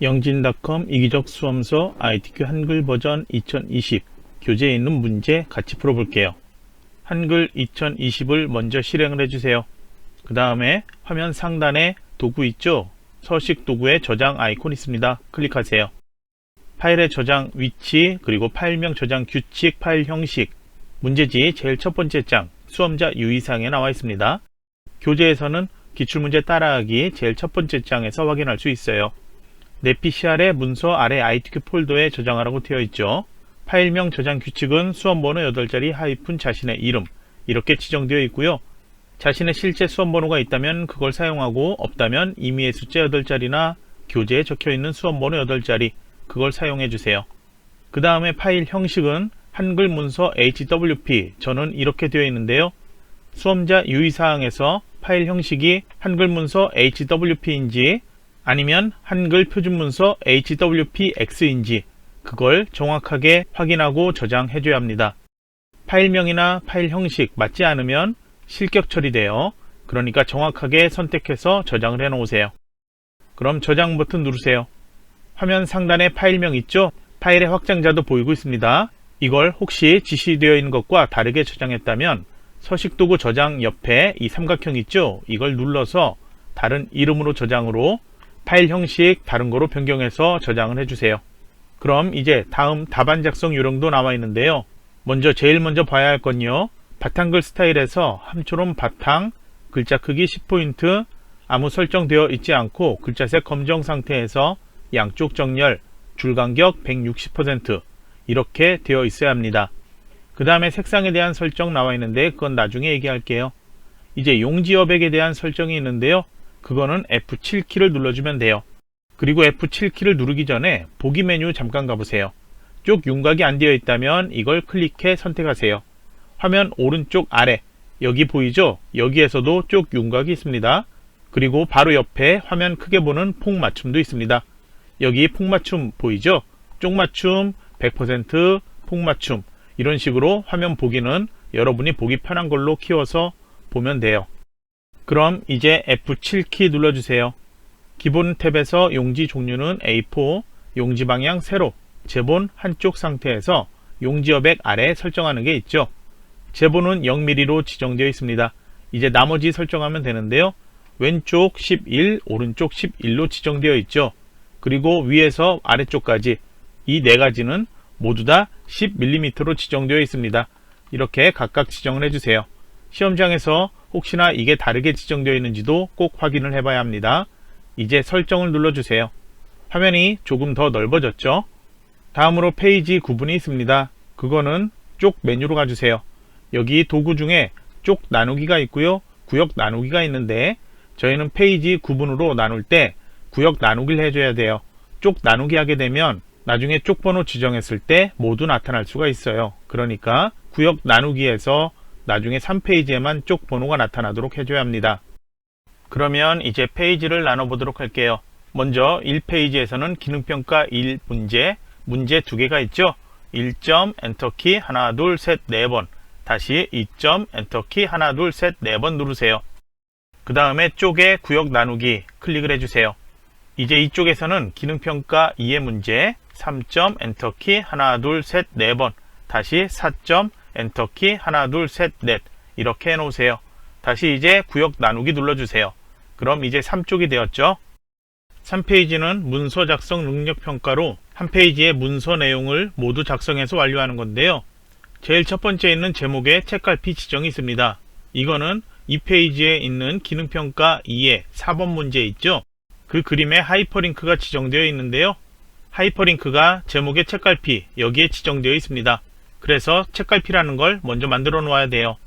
영진닷컴 이기적 수험서 ITQ 한글 버전 2020 교재에 있는 문제 같이 풀어볼게요. 한글 2020을 먼저 실행을 해주세요. 그 다음에 화면 상단에 도구 있죠? 서식 도구에 저장 아이콘 있습니다. 클릭하세요. 파일의 저장 위치, 그리고 파일명 저장 규칙, 파일 형식, 문제지 제일 첫 번째 장 수험자 유의사항에 나와 있습니다. 교재에서는 기출문제 따라하기 제일 첫 번째 장에서 확인할 수 있어요. 내 PC 아래 문서 아래 ITQ 폴더에 저장하라고 되어 있죠. 파일명 저장 규칙은 수험번호 8자리 하이픈 자신의 이름 이렇게 지정되어 있고요. 자신의 실제 수험번호가 있다면 그걸 사용하고, 없다면 임의의 숫자 8자리나 교재에 적혀있는 수험번호 8자리 그걸 사용해 주세요. 그 다음에 파일 형식은 한글 문서 HWP, 저는 이렇게 되어 있는데요. 수험자 유의사항에서 파일 형식이 한글 문서 HWP인지 아니면 한글 표준문서 HWPX인지 그걸 정확하게 확인하고 저장해 줘야 합니다. 파일명이나 파일 형식 맞지 않으면 실격 처리돼요. 그러니까 정확하게 선택해서 저장을 해 놓으세요. 그럼 저장 버튼 누르세요. 화면 상단에 파일명 있죠? 파일의 확장자도 보이고 있습니다. 이걸 혹시 지시되어 있는 것과 다르게 저장했다면 서식도구 저장 옆에 이 삼각형 있죠? 이걸 눌러서 다른 이름으로 저장으로 파일 형식 다른 거로 변경해서 저장을 해주세요. 그럼 이제 다음 답안 작성 요령도 나와 있는데요. 제일 먼저 봐야 할 건요. 바탕글 스타일에서 함초롬 바탕, 글자 크기 10포인트, 아무 설정되어 있지 않고 글자색 검정 상태에서 양쪽 정렬, 줄간격 160% 이렇게 되어 있어야 합니다. 그 다음에 색상에 대한 설정 나와 있는데 그건 나중에 얘기할게요. 이제 용지 여백에 대한 설정이 있는데요. 그거는 F7키를 눌러주면 돼요. 그리고 F7키를 누르기 전에 보기 메뉴 잠깐 가보세요. 쪽 윤곽이 안 되어 있다면 이걸 클릭해 선택하세요. 화면 오른쪽 아래 여기 보이죠? 여기에서도 쪽 윤곽이 있습니다. 그리고 바로 옆에 화면 크게 보는 폭 맞춤도 있습니다. 여기 폭 맞춤 보이죠? 쪽 맞춤, 100%, 폭 맞춤 이런 식으로 화면 보기는 여러분이 보기 편한 걸로 키워서 보면 돼요. 그럼 이제 F7키 눌러주세요. 기본 탭에서 용지 종류는 A4, 용지 방향 세로, 제본 한쪽 상태에서 용지 여백 아래 설정하는 게 있죠. 제본은 0mm로 지정되어 있습니다. 이제 나머지 설정하면 되는데요. 왼쪽 11, 오른쪽 11로 지정되어 있죠. 그리고 위에서 아래쪽까지 이 네 가지는 모두 다 10mm로 지정되어 있습니다. 이렇게 각각 지정을 해주세요. 시험장에서 혹시나 이게 다르게 지정되어 있는지도 꼭 확인을 해봐야 합니다. 이제 설정을 눌러주세요. 화면이 조금 더 넓어졌죠? 다음으로 페이지 구분이 있습니다. 그거는 쪽 메뉴로 가주세요. 여기 도구 중에 쪽 나누기가 있고요. 구역 나누기가 있는데 저희는 페이지 구분으로 나눌 때 구역 나누기를 해줘야 돼요. 쪽 나누기 하게 되면 나중에 쪽 번호 지정했을 때 모두 나타날 수가 있어요. 그러니까 구역 나누기에서 나중에 3페이지에만 쪽 번호가 나타나도록 해줘야 합니다. 그러면 이제 페이지를 나눠보도록 할게요. 먼저 1페이지에서는 기능평가 1 문제 2개가 있죠. 1점 엔터키 하나 둘 셋 4번, 다시 2점 엔터키 하나 둘 셋 4번 누르세요. 그 다음에 쪽에 구역 나누기 클릭을 해주세요. 이제 이쪽에서는 기능평가 2의 문제 3점 엔터키 하나 둘 셋 4번, 다시 4점 엔터키 하나 둘 셋 넷 이렇게 해놓으세요. 다시 이제 구역 나누기 눌러주세요. 그럼 이제 3쪽이 되었죠. 3페이지는 문서 작성 능력 평가로 한 페이지의 문서 내용을 모두 작성해서 완료하는 건데요. 제일 첫 번째 있는 제목에 책갈피 지정이 있습니다. 이거는 2페이지에 있는 기능평가 2의 4번 문제 있죠. 그 그림에 하이퍼링크가 지정되어 있는데요. 하이퍼링크가 제목의 책갈피 여기에 지정되어 있습니다. 그래서 책갈피라는 걸 먼저 만들어 놓아야 돼요.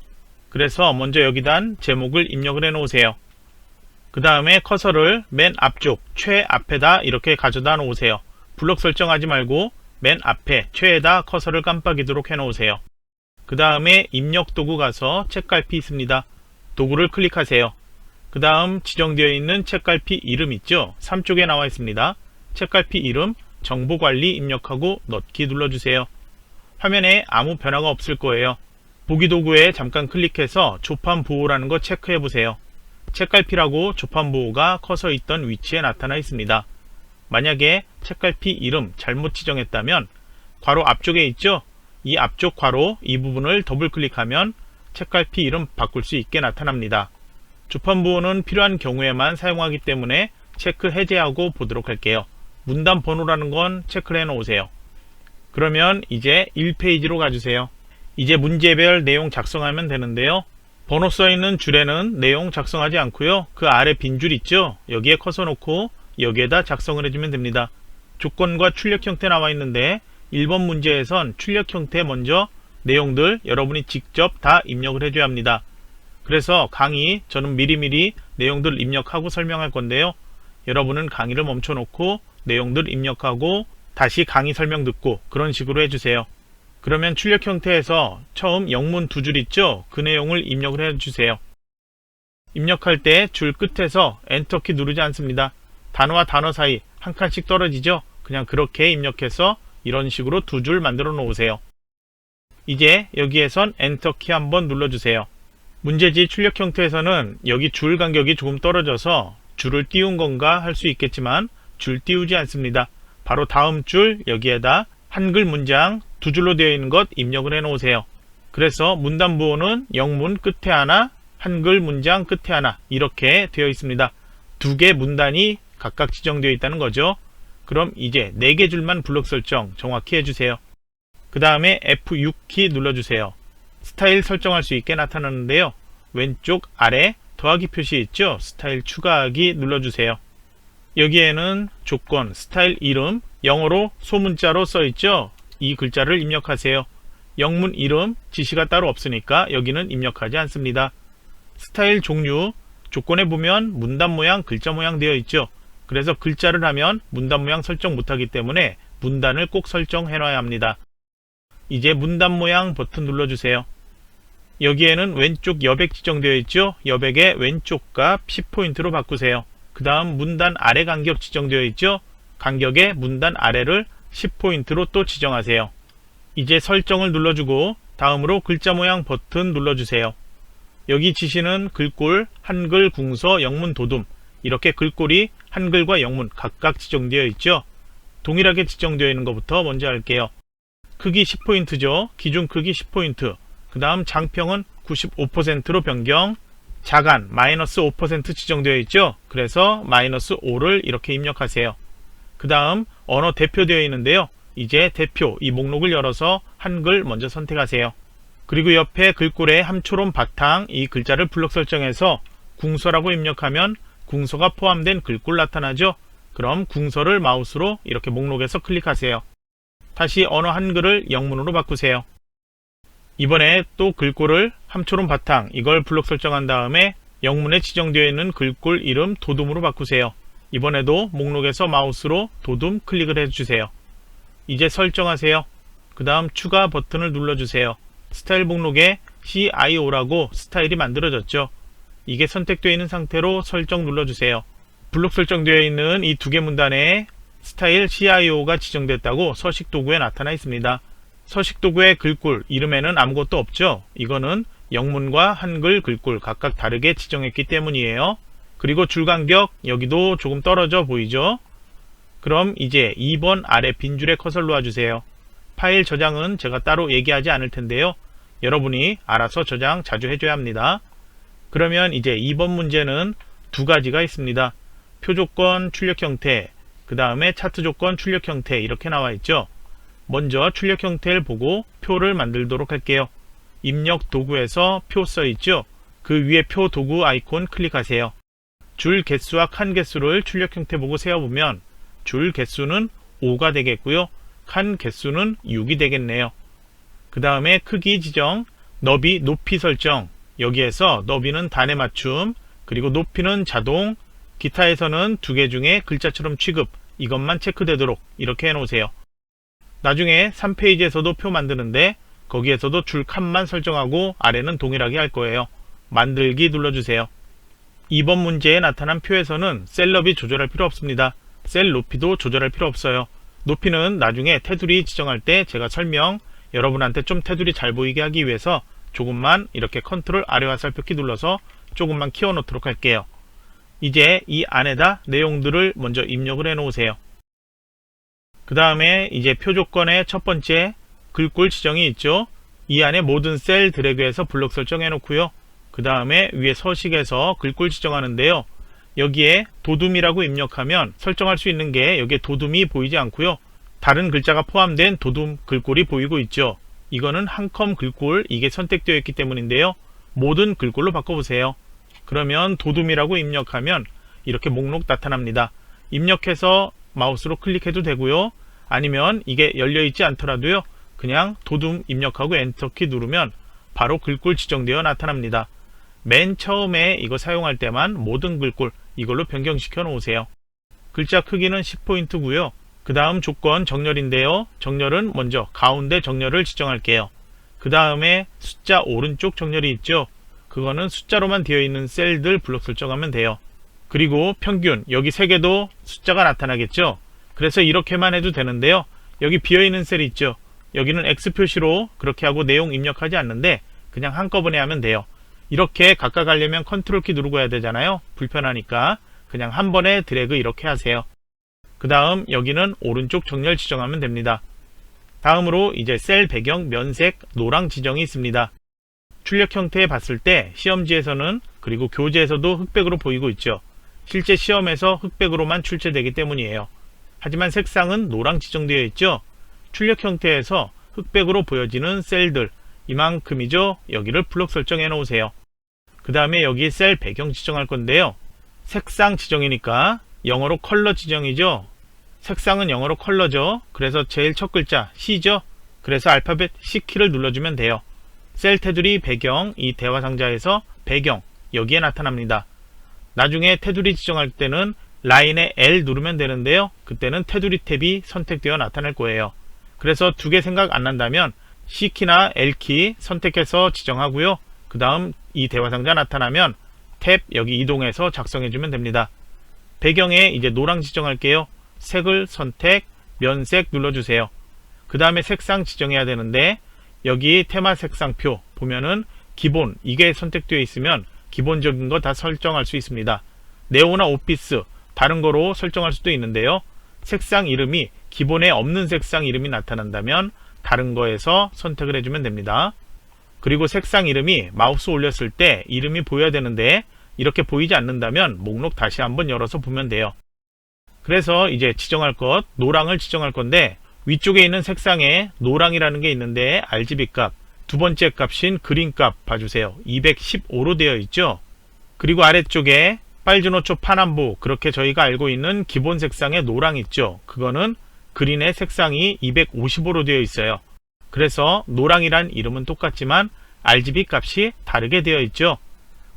그래서 먼저 여기단 제목을 입력을 해 놓으세요. 그 다음에 커서를 맨 앞쪽 최앞에다 이렇게 가져다 놓으세요. 블럭 설정하지 말고 맨 앞에 최에다 커서를 깜빡이도록 해 놓으세요. 그 다음에 입력 도구 가서 책갈피 있습니다. 도구를 클릭하세요. 그 다음 지정되어 있는 책갈피 이름 있죠? 3쪽에 나와 있습니다. 책갈피 이름 정보관리 입력하고 넣기 눌러주세요. 화면에 아무 변화가 없을 거예요. 보기 도구에 잠깐 클릭해서 조판 보호라는 거 체크해 보세요. 책갈피라고 조판 보호가 커서 있던 위치에 나타나 있습니다. 만약에 책갈피 이름 잘못 지정했다면 괄호 앞쪽에 있죠? 이 앞쪽 괄호 이 부분을 더블 클릭하면 책갈피 이름 바꿀 수 있게 나타납니다. 주판부호는 필요한 경우에만 사용하기 때문에 체크 해제하고 보도록 할게요. 문단 번호라는 건 체크를 해 놓으세요. 그러면 이제 1페이지로 가주세요. 이제 문제별 내용 작성하면 되는데요. 번호 써있는 줄에는 내용 작성하지 않고요. 그 아래 빈 줄 있죠? 여기에 커서 놓고 여기에다 작성을 해주면 됩니다. 조건과 출력 형태 나와 있는데 1번 문제에선 출력 형태 먼저 내용들 여러분이 직접 다 입력을 해줘야 합니다. 그래서 강의 저는 미리미리 내용들 입력하고 설명할 건데요. 여러분은 강의를 멈춰 놓고 내용들 입력하고 다시 강의 설명 듣고 그런 식으로 해주세요. 그러면 출력 형태에서 처음 영문 두 줄 있죠? 그 내용을 입력을 해주세요. 입력할 때 줄 끝에서 엔터키 누르지 않습니다. 단어와 단어 사이 한 칸씩 떨어지죠? 그냥 그렇게 입력해서 이런 식으로 두 줄 만들어 놓으세요. 이제 여기에선 엔터키 한번 눌러주세요. 문제지 출력 형태에서는 여기 줄 간격이 조금 떨어져서 줄을 띄운 건가 할 수 있겠지만 줄 띄우지 않습니다. 바로 다음 줄 여기에다 한글 문장 두 줄로 되어 있는 것 입력을 해 놓으세요. 그래서 문단부호는 영문 끝에 하나, 한글 문장 끝에 하나 이렇게 되어 있습니다. 두 개 문단이 각각 지정되어 있다는 거죠. 그럼 이제 4개 줄만 블록 설정 정확히 해주세요. 그 다음에 F6키 눌러주세요. 스타일 설정할 수 있게 나타나는데요. 왼쪽 아래 더하기 표시 있죠? 스타일 추가하기 눌러주세요. 여기에는 조건, 스타일 이름, 영어로 소문자로 써있죠? 이 글자를 입력하세요. 영문 이름, 지시가 따로 없으니까 여기는 입력하지 않습니다. 스타일 종류, 조건에 보면 문단 모양, 글자 모양 되어 있죠? 그래서 글자를 하면 문단 모양 설정 못하기 때문에 문단을 꼭 설정해 놔야 합니다. 이제 문단 모양 버튼 눌러주세요. 여기에는 왼쪽 여백 지정되어 있죠? 여백의 왼쪽 값 10포인트로 바꾸세요. 그 다음 문단 아래 간격 지정되어 있죠? 간격의 문단 아래를 10포인트로 또 지정하세요. 이제 설정을 눌러주고 다음으로 글자 모양 버튼 눌러주세요. 여기 지시는 글꼴, 한글, 궁서, 영문, 도둠 이렇게 글꼴이 한글과 영문 각각 지정되어 있죠? 동일하게 지정되어 있는 것부터 먼저 할게요. 크기 10포인트죠? 기준 크기 10포인트. 그 다음 장평은 95%로 변경, 자간 마이너스 5% 지정되어 있죠? 그래서 마이너스 5를 이렇게 입력하세요. 그 다음 언어 대표되어 있는데요. 이제 대표 이 목록을 열어서 한글 먼저 선택하세요. 그리고 옆에 글꼴의 함초롬 바탕 이 글자를 블록 설정해서 궁서라고 입력하면 궁서가 포함된 글꼴 나타나죠? 그럼 궁서를 마우스로 이렇게 목록에서 클릭하세요. 다시 언어 한글을 영문으로 바꾸세요. 이번에 또 글꼴을 함초롬 바탕 이걸 블록 설정한 다음에 영문에 지정되어 있는 글꼴 이름 도둠으로 바꾸세요. 이번에도 목록에서 마우스로 도둠 클릭을 해주세요. 이제 설정하세요. 그 다음 추가 버튼을 눌러주세요. 스타일 목록에 CIO라고 스타일이 만들어졌죠. 이게 선택되어 있는 상태로 설정 눌러주세요. 블록 설정되어 있는 이 두 개 문단에 스타일 CIO가 지정됐다고 서식 도구에 나타나 있습니다. 서식 도구의 글꼴 이름에는 아무것도 없죠. 이거는 영문과 한글 글꼴 각각 다르게 지정했기 때문이에요. 그리고 줄 간격 여기도 조금 떨어져 보이죠. 그럼 이제 2번 아래 빈 줄에 커서를 놓아주세요. 파일 저장은 제가 따로 얘기하지 않을 텐데요. 여러분이 알아서 저장 자주 해줘야 합니다. 그러면 이제 2번 문제는 두 가지가 있습니다. 표조건 출력 형태, 그 다음에 차트 조건 출력 형태 이렇게 나와 있죠. 먼저 출력 형태를 보고 표를 만들도록 할게요. 입력 도구에서 표 써있죠. 그 위에 표 도구 아이콘 클릭하세요. 줄 개수와 칸 개수를 출력 형태 보고 세어보면 줄 개수는 5가 되겠고요. 칸 개수는 6이 되겠네요. 그 다음에 크기 지정, 너비, 높이 설정 여기에서 너비는 단에 맞춤, 그리고 높이는 자동, 기타에서는 두 개 중에 글자처럼 취급 이것만 체크되도록 이렇게 해놓으세요. 나중에 3페이지에서도 표 만드는데 거기에서도 줄 칸만 설정하고 아래는 동일하게 할 거예요. 만들기 눌러주세요. 2번 문제에 나타난 표에서는 셀 너비 조절할 필요 없습니다. 셀 높이도 조절할 필요 없어요. 높이는 나중에 테두리 지정할 때 제가 설명 여러분한테 좀 테두리 잘 보이게 하기 위해서 조금만 이렇게 컨트롤 아래 화살표키 눌러서 조금만 키워 놓도록 할게요. 이제 이 안에다 내용들을 먼저 입력을 해 놓으세요. 그 다음에 이제 표조건의 첫 번째 글꼴 지정이 있죠. 이 안에 모든 셀 드래그해서 블록 설정해 놓고요. 그 다음에 위에 서식에서 글꼴 지정하는데요. 여기에 도둠이라고 입력하면 설정할 수 있는 게 여기에 도둠이 보이지 않고요. 다른 글자가 포함된 도둠 글꼴이 보이고 있죠. 이거는 한 컴 글꼴, 이게 선택되어 있기 때문인데요. 모든 글꼴로 바꿔보세요. 그러면 도둠이라고 입력하면 이렇게 목록 나타납니다. 입력해서 마우스로 클릭해도 되고요. 아니면 이게 열려있지 않더라도요. 그냥 도둠 입력하고 엔터키 누르면 바로 글꼴 지정되어 나타납니다. 맨 처음에 이거 사용할 때만 모든 글꼴 이걸로 변경시켜 놓으세요. 글자 크기는 10포인트고요. 그 다음 조건 정렬인데요. 정렬은 먼저 가운데 정렬을 지정할게요. 그 다음에 숫자 오른쪽 정렬이 있죠. 그거는 숫자로만 되어 있는 셀들 블록 설정하면 돼요. 그리고 평균, 여기 3개도 숫자가 나타나겠죠. 그래서 이렇게만 해도 되는데요. 여기 비어있는 셀이 있죠. 여기는 X 표시로 그렇게 하고 내용 입력하지 않는데 그냥 한꺼번에 하면 돼요. 이렇게 각각 하려면 컨트롤 키 누르고 해야 되잖아요. 불편하니까 그냥 한 번에 드래그 이렇게 하세요. 그 다음 여기는 오른쪽 정렬 지정하면 됩니다. 다음으로 이제 셀 배경 면색 노랑 지정이 있습니다. 출력 형태에 봤을 때 시험지에서는 그리고 교재에서도 흑백으로 보이고 있죠. 실제 시험에서 흑백으로만 출제되기 때문이에요. 하지만 색상은 노랑 지정되어 있죠. 출력 형태에서 흑백으로 보여지는 셀들 이만큼이죠. 여기를 블록 설정해 놓으세요. 그 다음에 여기 셀 배경 지정할 건데요. 색상 지정이니까 영어로 컬러 지정이죠. 색상은 영어로 컬러죠. 그래서 제일 첫 글자 C죠. 그래서 알파벳 C키를 눌러주면 돼요. 셀 테두리 배경, 이 대화 상자에서 배경 여기에 나타납니다. 나중에 테두리 지정할 때는 라인에 L 누르면 되는데요. 그때는 테두리 탭이 선택되어 나타날 거예요. 그래서 두 개 생각 안 난다면 C키나 L키 선택해서 지정하고요. 그 다음 이 대화 상자 나타나면 탭 여기 이동해서 작성해주면 됩니다. 배경에 이제 노랑 지정할게요. 색을 선택, 면색 눌러주세요. 그 다음에 색상 지정해야 되는데 여기 테마 색상표 보면은 기본 이게 선택되어 있으면 기본적인 거 다 설정할 수 있습니다. 네오나 오피스 다른 거로 설정할 수도 있는데요. 색상 이름이 기본에 없는 색상 이름이 나타난다면 다른 거에서 선택을 해주면 됩니다. 그리고 색상 이름이 마우스 올렸을 때 이름이 보여야 되는데 이렇게 보이지 않는다면 목록 다시 한번 열어서 보면 돼요. 그래서 이제 지정할 것 노랑을 지정할 건데 위쪽에 있는 색상에 노랑이라는 게 있는데 RGB 값 두 번째 값인 그린 값 봐주세요. 215로 되어 있죠. 그리고 아래쪽에 빨주노초 파남보 그렇게 저희가 알고 있는 기본 색상의 노랑 있죠. 그거는 그린의 색상이 255로 되어 있어요. 그래서 노랑이란 이름은 똑같지만 RGB 값이 다르게 되어 있죠.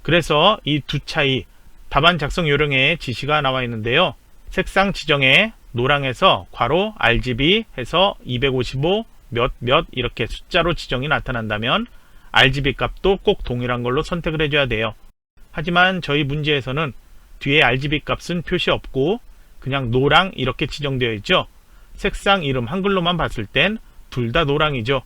그래서 이 두 차이 답안 작성 요령에 지시가 나와 있는데요. 색상 지정에 노랑에서 괄호 RGB 해서 255 몇 이렇게 숫자로 지정이 나타난다면 RGB 값도 꼭 동일한 걸로 선택을 해줘야 돼요. 하지만 저희 문제에서는 뒤에 RGB 값은 표시 없고 그냥 노랑 이렇게 지정되어 있죠. 색상 이름 한글로만 봤을 땐 둘 다 노랑이죠.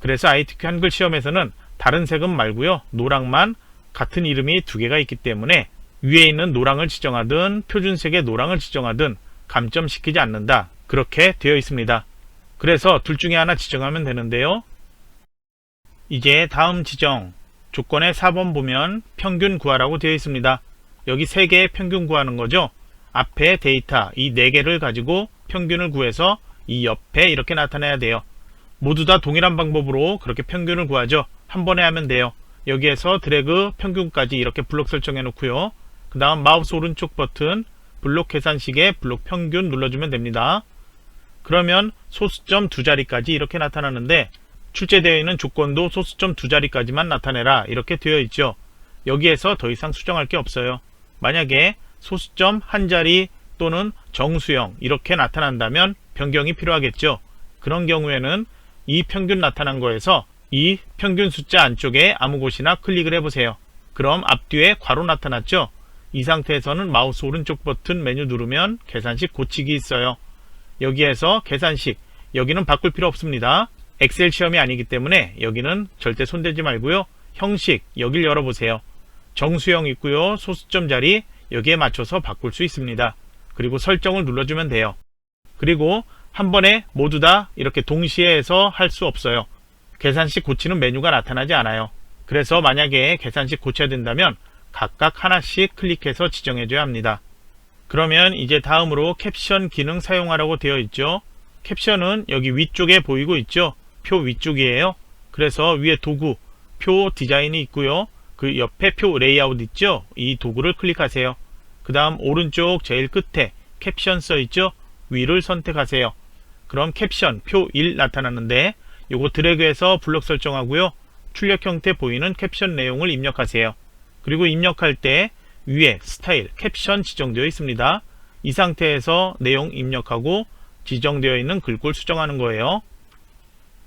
그래서 ITQ 한글 시험에서는 다른 색은 말고요. 노랑만 같은 이름이 두 개가 있기 때문에 위에 있는 노랑을 지정하든 표준색의 노랑을 지정하든 감점시키지 않는다. 그렇게 되어 있습니다. 그래서 둘 중에 하나 지정하면 되는데요. 이제 다음 지정 조건의 4번 보면 평균 구하라고 되어 있습니다. 여기 3개의 평균 구하는 거죠. 앞에 데이터 이 4개를 가지고 평균을 구해서 이 옆에 이렇게 나타내야 돼요. 모두 다 동일한 방법으로 그렇게 평균을 구하죠. 한 번에 하면 돼요. 여기에서 드래그 평균까지 이렇게 블록 설정해 놓고요. 그 다음 마우스 오른쪽 버튼 블록 계산식에 블록 평균 눌러주면 됩니다. 그러면 소수점 2자리까지 이렇게 나타나는데 출제되어 있는 조건도 소수점 2자리까지만 나타내라 이렇게 되어 있죠. 여기에서 더 이상 수정할 게 없어요. 만약에 소수점 1자리 또는 정수형 이렇게 나타난다면 변경이 필요하겠죠. 그런 경우에는 이 평균 나타난 거에서 이 평균 숫자 안쪽에 아무 곳이나 클릭을 해보세요. 그럼 앞뒤에 괄호 나타났죠. 이 상태에서는 마우스 오른쪽 버튼 메뉴 누르면 계산식 고치기 있어요. 여기에서 계산식 여기는 바꿀 필요 없습니다. 엑셀 시험이 아니기 때문에 여기는 절대 손대지 말고요. 형식 여길 열어보세요. 정수형 있고요. 소수점 자리 여기에 맞춰서 바꿀 수 있습니다. 그리고 설정을 눌러주면 돼요. 그리고 한 번에 모두 다 이렇게 동시에 해서 할 수 없어요. 계산식 고치는 메뉴가 나타나지 않아요. 그래서 만약에 계산식 고쳐야 된다면 각각 하나씩 클릭해서 지정해 줘야 합니다. 그러면 이제 다음으로 캡션 기능 사용하라고 되어 있죠. 캡션은 여기 위쪽에 보이고 있죠. 표 위쪽이에요. 그래서 위에 도구, 표 디자인이 있고요. 그 옆에 표 레이아웃 있죠. 이 도구를 클릭하세요. 그 다음 오른쪽 제일 끝에 캡션 써 있죠. 위를 선택하세요. 그럼 캡션 표 1 나타났는데 요거 드래그해서 블록 설정하고요. 출력 형태 보이는 캡션 내용을 입력하세요. 그리고 입력할 때 위에 스타일 캡션 지정되어 있습니다. 이 상태에서 내용 입력하고 지정되어 있는 글꼴 수정하는 거예요.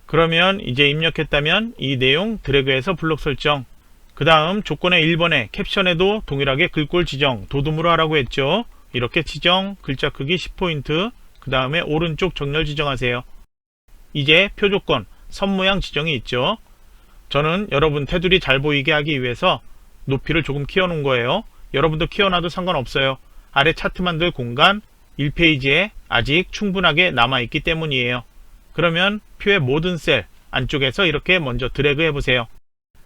그러면 이제 입력했다면 이 내용 드래그해서 블록 설정. 그 다음 조건의 1번에 캡션에도 동일하게 글꼴 지정 도둠으로 하라고 했죠. 이렇게 지정, 글자 크기 10포인트, 그 다음에 오른쪽 정렬 지정하세요. 이제 표 조건, 선 모양 지정이 있죠. 저는 여러분 테두리 잘 보이게 하기 위해서 높이를 조금 키워놓은 거예요. 여러분도 키워놔도 상관없어요. 아래 차트 만들 공간 1페이지에 아직 충분하게 남아있기 때문이에요. 그러면 표의 모든 셀 안쪽에서 이렇게 먼저 드래그 해보세요.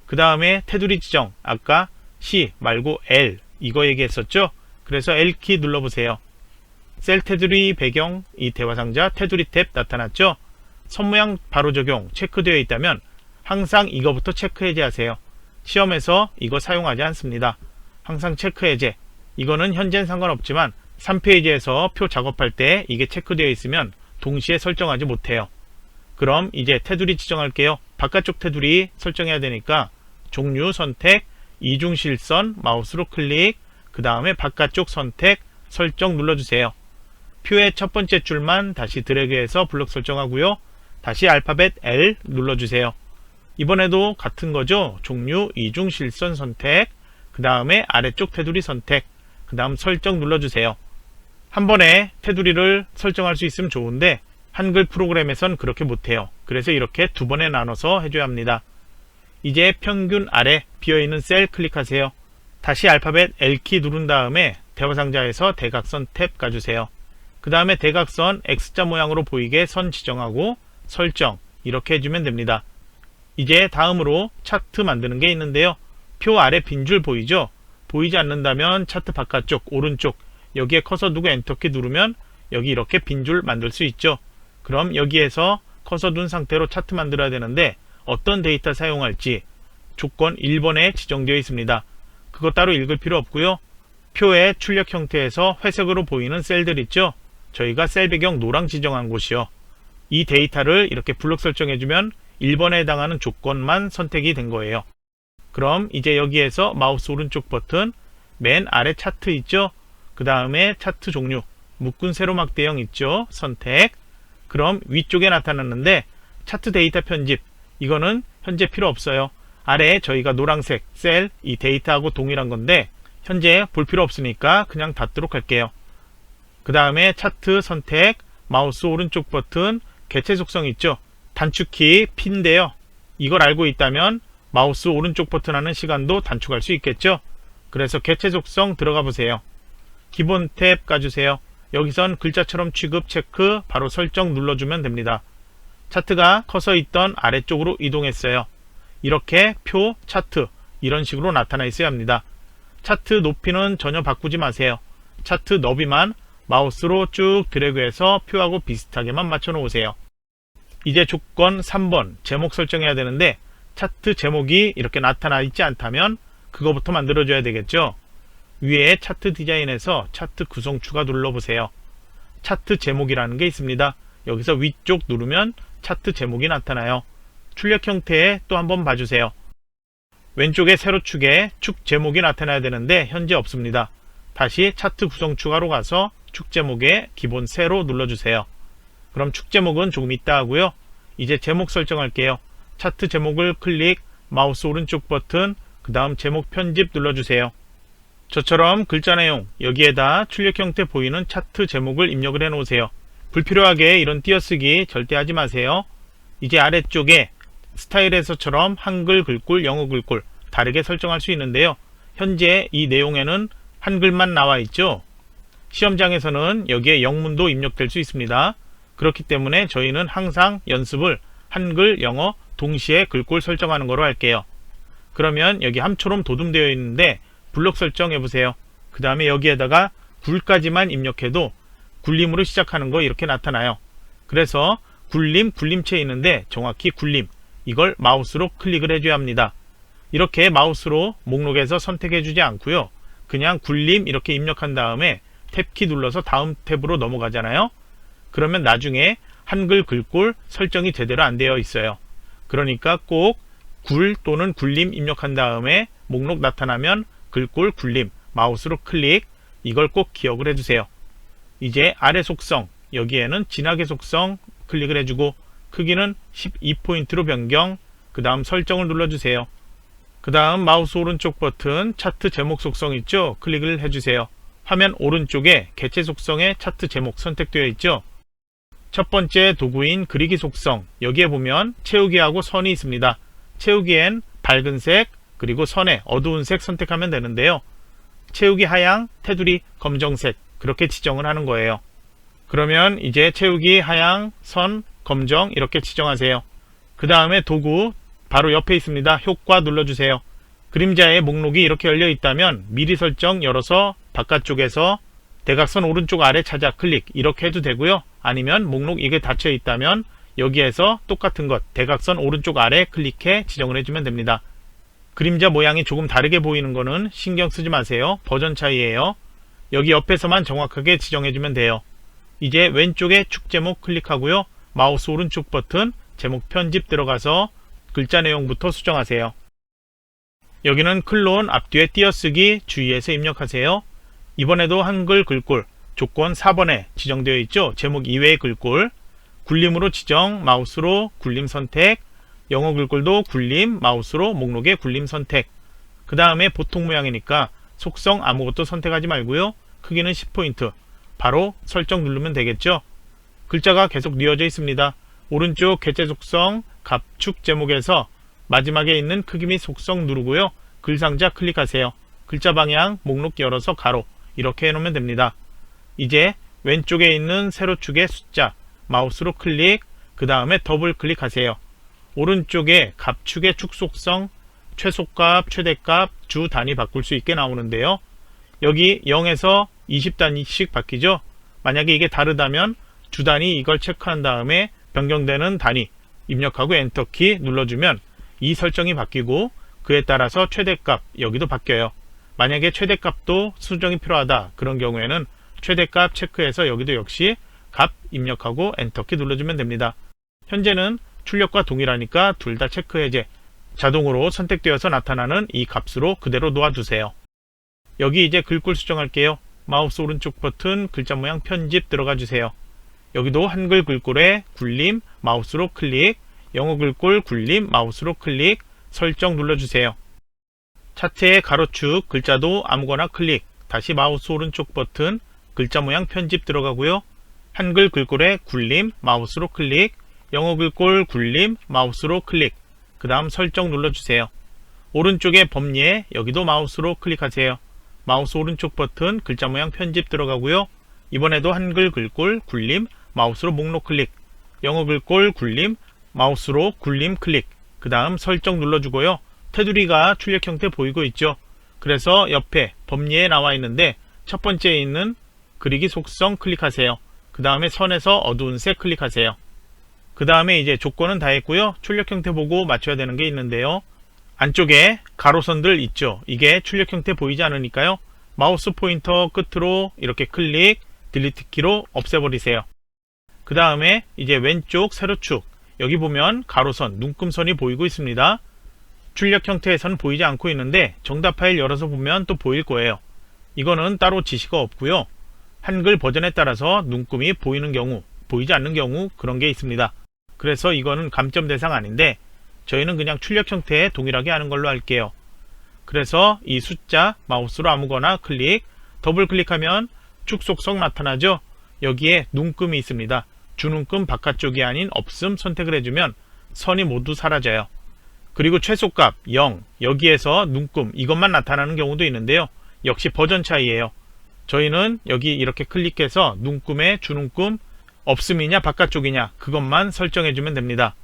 그 다음에 테두리 지정, 아까 C 말고 L 이거 얘기했었죠. 그래서 L키 눌러보세요. 셀 테두리 배경, 이 대화상자 테두리 탭 나타났죠. 선모양 바로 적용 체크되어 있다면 항상 이거부터 체크 해제하세요. 시험에서 이거 사용하지 않습니다. 항상 체크 해제. 이거는 현재는 상관없지만 3페이지에서 표 작업할 때 이게 체크되어 있으면 동시에 설정하지 못해요. 그럼 이제 테두리 지정할게요. 바깥쪽 테두리 설정해야 되니까 종류 선택, 이중 실선 마우스로 클릭, 그 다음에 바깥쪽 선택, 설정 눌러주세요. 표의 첫 번째 줄만 다시 드래그해서 블록 설정하고요. 다시 알파벳 L 눌러주세요. 이번에도 같은 거죠. 종류, 이중 실선 선택, 그 다음에 아래쪽 테두리 선택, 그 다음 설정 눌러주세요. 한 번에 테두리를 설정할 수 있으면 좋은데 한글 프로그램에선 그렇게 못해요. 그래서 이렇게 두 번에 나눠서 해줘야 합니다. 이제 평균 아래 비어있는 셀 클릭하세요. 다시 알파벳 L키 누른 다음에 대화상자에서 대각선 탭 가주세요. 그 다음에 대각선 X자 모양으로 보이게 선 지정하고 설정 이렇게 해주면 됩니다. 이제 다음으로 차트 만드는 게 있는데요. 표 아래 빈줄 보이죠? 보이지 않는다면 차트 바깥쪽 오른쪽 여기에 커서 두고 엔터키 누르면 여기 이렇게 빈줄 만들 수 있죠. 그럼 여기에서 커서 둔 상태로 차트 만들어야 되는데 어떤 데이터 사용할지 조건 1번에 지정되어 있습니다. 그거 따로 읽을 필요 없고요. 표의 출력 형태에서 회색으로 보이는 셀들 있죠. 저희가 셀 배경 노랑 지정한 곳이요. 이 데이터를 이렇게 블록 설정해주면 1번에 해당하는 조건만 선택이 된 거예요. 그럼 이제 여기에서 마우스 오른쪽 버튼 맨 아래 차트 있죠. 그 다음에 차트 종류 묶은 세로막 대형 있죠. 선택. 그럼 위쪽에 나타났는데 차트 데이터 편집 이거는 현재 필요 없어요. 아래에 저희가 노란색 셀 이 데이터하고 동일한 건데 현재 볼 필요 없으니까 그냥 닫도록 할게요. 그 다음에 차트 선택 마우스 오른쪽 버튼 개체 속성 있죠. 단축키 P인데요. 이걸 알고 있다면 마우스 오른쪽 버튼 하는 시간도 단축할 수 있겠죠. 그래서 개체 속성 들어가 보세요. 기본 탭 가주세요. 여기선 글자처럼 취급 체크 바로 설정 눌러주면 됩니다. 차트가 커서 있던 아래쪽으로 이동했어요. 이렇게 표, 차트 이런 식으로 나타나 있어야 합니다. 차트 높이는 전혀 바꾸지 마세요. 차트 너비만 마우스로 쭉 드래그해서 표하고 비슷하게만 맞춰 놓으세요. 이제 조건 3번 제목 설정해야 되는데 차트 제목이 이렇게 나타나 있지 않다면 그거부터 만들어 줘야 되겠죠. 위에 차트 디자인에서 차트 구성 추가 눌러보세요. 차트 제목이라는 게 있습니다. 여기서 위쪽 누르면 차트 제목이 나타나요. 출력 형태에 또 한번 봐주세요. 왼쪽에 세로축에 축 제목이 나타나야 되는데 현재 없습니다. 다시 차트 구성 추가로 가서 축 제목에 기본 세로 눌러주세요. 그럼 축 제목은 조금 이따 하고요. 이제 제목 설정할게요. 차트 제목을 클릭, 마우스 오른쪽 버튼, 그 다음 제목 편집 눌러주세요. 저처럼 글자 내용 여기에다 출력 형태 보이는 차트 제목을 입력을 해 놓으세요. 불필요하게 이런 띄어쓰기 절대 하지 마세요. 이제 아래쪽에 스타일에서처럼 한글 글꼴, 영어 글꼴 다르게 설정할 수 있는데요. 현재 이 내용에는 한글만 나와 있죠. 시험장에서는 여기에 영문도 입력될 수 있습니다. 그렇기 때문에 저희는 항상 연습을 한글, 영어 동시에 글꼴 설정하는 거로 할게요. 그러면 여기 함초롬 도둠되어 있는데 블록 설정해 보세요. 그 다음에 여기에다가 굴까지만 입력해도 굴림으로 시작하는 거 이렇게 나타나요. 그래서 굴림, 굴림체에 있는데 정확히 굴림, 이걸 마우스로 클릭을 해줘야 합니다. 이렇게 마우스로 목록에서 선택해 주지 않고요. 그냥 굴림 이렇게 입력한 다음에 탭키 눌러서 다음 탭으로 넘어가잖아요. 그러면 나중에 한글 글꼴 설정이 제대로 안 되어 있어요. 그러니까 꼭 굴 또는 굴림 입력한 다음에 목록 나타나면 글꼴 굴림, 마우스로 클릭, 이걸 꼭 기억을 해주세요. 이제 아래 속성, 여기에는 진하게 속성 클릭을 해주고 크기는 12포인트로 변경, 그 다음 설정을 눌러주세요. 그 다음 마우스 오른쪽 버튼 차트 제목 속성 있죠? 클릭을 해주세요. 화면 오른쪽에 개체 속성의 차트 제목 선택되어 있죠? 첫 번째 도구인 그리기 속성, 여기에 보면 채우기하고 선이 있습니다. 채우기엔 밝은색 그리고 선에 어두운 색 선택하면 되는데요. 채우기 하양, 테두리 검정색 그렇게 지정을 하는 거예요. 그러면 이제 채우기 하양, 선, 검정 이렇게 지정하세요. 그 다음에 도구 바로 옆에 있습니다. 효과 눌러주세요. 그림자의 목록이 이렇게 열려 있다면 미리 설정 열어서 바깥쪽에서 대각선 오른쪽 아래 찾아 클릭 이렇게 해도 되고요. 아니면 목록 이게 닫혀 있다면 여기에서 똑같은 것 대각선 오른쪽 아래 클릭해 지정을 해주면 됩니다. 그림자 모양이 조금 다르게 보이는 거는 신경 쓰지 마세요. 버전 차이예요. 여기 옆에서만 정확하게 지정해주면 돼요. 이제 왼쪽에 축 제목 클릭하고요. 마우스 오른쪽 버튼 제목 편집 들어가서 글자 내용부터 수정하세요. 여기는 클론 앞뒤에 띄어쓰기 주의해서 입력하세요. 이번에도 한글 글꼴 조건 4번에 지정되어 있죠. 제목 이외의 글꼴 굴림으로 지정, 마우스로 굴림 선택, 영어 글꼴도 굴림, 마우스로 목록에 굴림 선택. 그 다음에 보통 모양이니까 속성 아무것도 선택하지 말고요. 크기는 10포인트 바로 설정 누르면 되겠죠. 글자가 계속 뉘어져 있습니다. 오른쪽 개체 속성 갑축 제목에서 마지막에 있는 크기 및 속성 누르고요. 글상자 클릭하세요. 글자 방향 목록 열어서 가로 이렇게 해놓으면 됩니다. 이제 왼쪽에 있는 세로축의 숫자 마우스로 클릭, 그 다음에 더블 클릭하세요. 오른쪽에 갑축의 축 속성 최소값, 최대값, 주 단위 바꿀 수 있게 나오는데요. 여기 0에서 20단위씩 바뀌죠. 만약에 이게 다르다면 주 단위 이걸 체크한 다음에 변경되는 단위 입력하고 엔터키 눌러주면 이 설정이 바뀌고 그에 따라서 최대값 여기도 바뀌어요. 만약에 최대값도 수정이 필요하다 그런 경우에는 최대값 체크해서 여기도 역시 값 입력하고 엔터키 눌러주면 됩니다. 현재는 출력과 동일하니까 둘 다 체크 해제 자동으로 선택되어서 나타나는 이 값으로 그대로 놓아주세요. 여기 이제 글꼴 수정할게요. 마우스 오른쪽 버튼 글자 모양 편집 들어가 주세요. 여기도 한글 글꼴에 굴림 마우스로 클릭, 영어 글꼴 굴림 마우스로 클릭, 설정 눌러주세요. 차트의 가로축 글자도 아무거나 클릭, 다시 마우스 오른쪽 버튼 글자 모양 편집 들어가고요. 한글 글꼴에 굴림 마우스로 클릭, 영어 글꼴 굴림 마우스로 클릭, 그 다음 설정 눌러주세요. 오른쪽에 범위에 여기도 마우스로 클릭하세요. 마우스 오른쪽 버튼 글자 모양 편집 들어가고요. 이번에도 한글 글꼴 굴림 마우스로 목록 클릭, 영어 글꼴 굴림 마우스로 굴림 클릭, 그 다음 설정 눌러주고요. 테두리가 출력 형태 보이고 있죠. 그래서 옆에 범위에 나와 있는데 첫 번째에 있는 그리기 속성 클릭하세요. 그 다음에 선에서 어두운 색 클릭하세요. 그 다음에 이제 조건은 다 했고요. 출력 형태 보고 맞춰야 되는 게 있는데요. 안쪽에 가로선들 있죠. 이게 출력 형태 보이지 않으니까요. 마우스 포인터 끝으로 이렇게 클릭, 딜리트 키로 없애버리세요. 그 다음에 이제 왼쪽 세로축 여기 보면 가로선, 눈금선이 보이고 있습니다. 출력 형태에서는 보이지 않고 있는데 정답 파일 열어서 보면 또 보일 거예요. 이거는 따로 지시가 없고요. 한글 버전에 따라서 눈금이 보이는 경우, 보이지 않는 경우 그런 게 있습니다. 그래서 이거는 감점 대상 아닌데 저희는 그냥 출력 형태에 동일하게 하는 걸로 할게요. 그래서 이 숫자 마우스로 아무거나 클릭, 더블 클릭하면 축 속성 나타나죠. 여기에 눈금이 있습니다. 주눈금 바깥쪽이 아닌 없음 선택을 해주면 선이 모두 사라져요. 그리고 최소값 0 여기에서 눈금 이것만 나타나는 경우도 있는데요. 역시 버전 차이예요. 저희는 여기 이렇게 클릭해서 눈금에 주눈금 없음이냐 바깥쪽이냐 그것만 설정해주면 됩니다.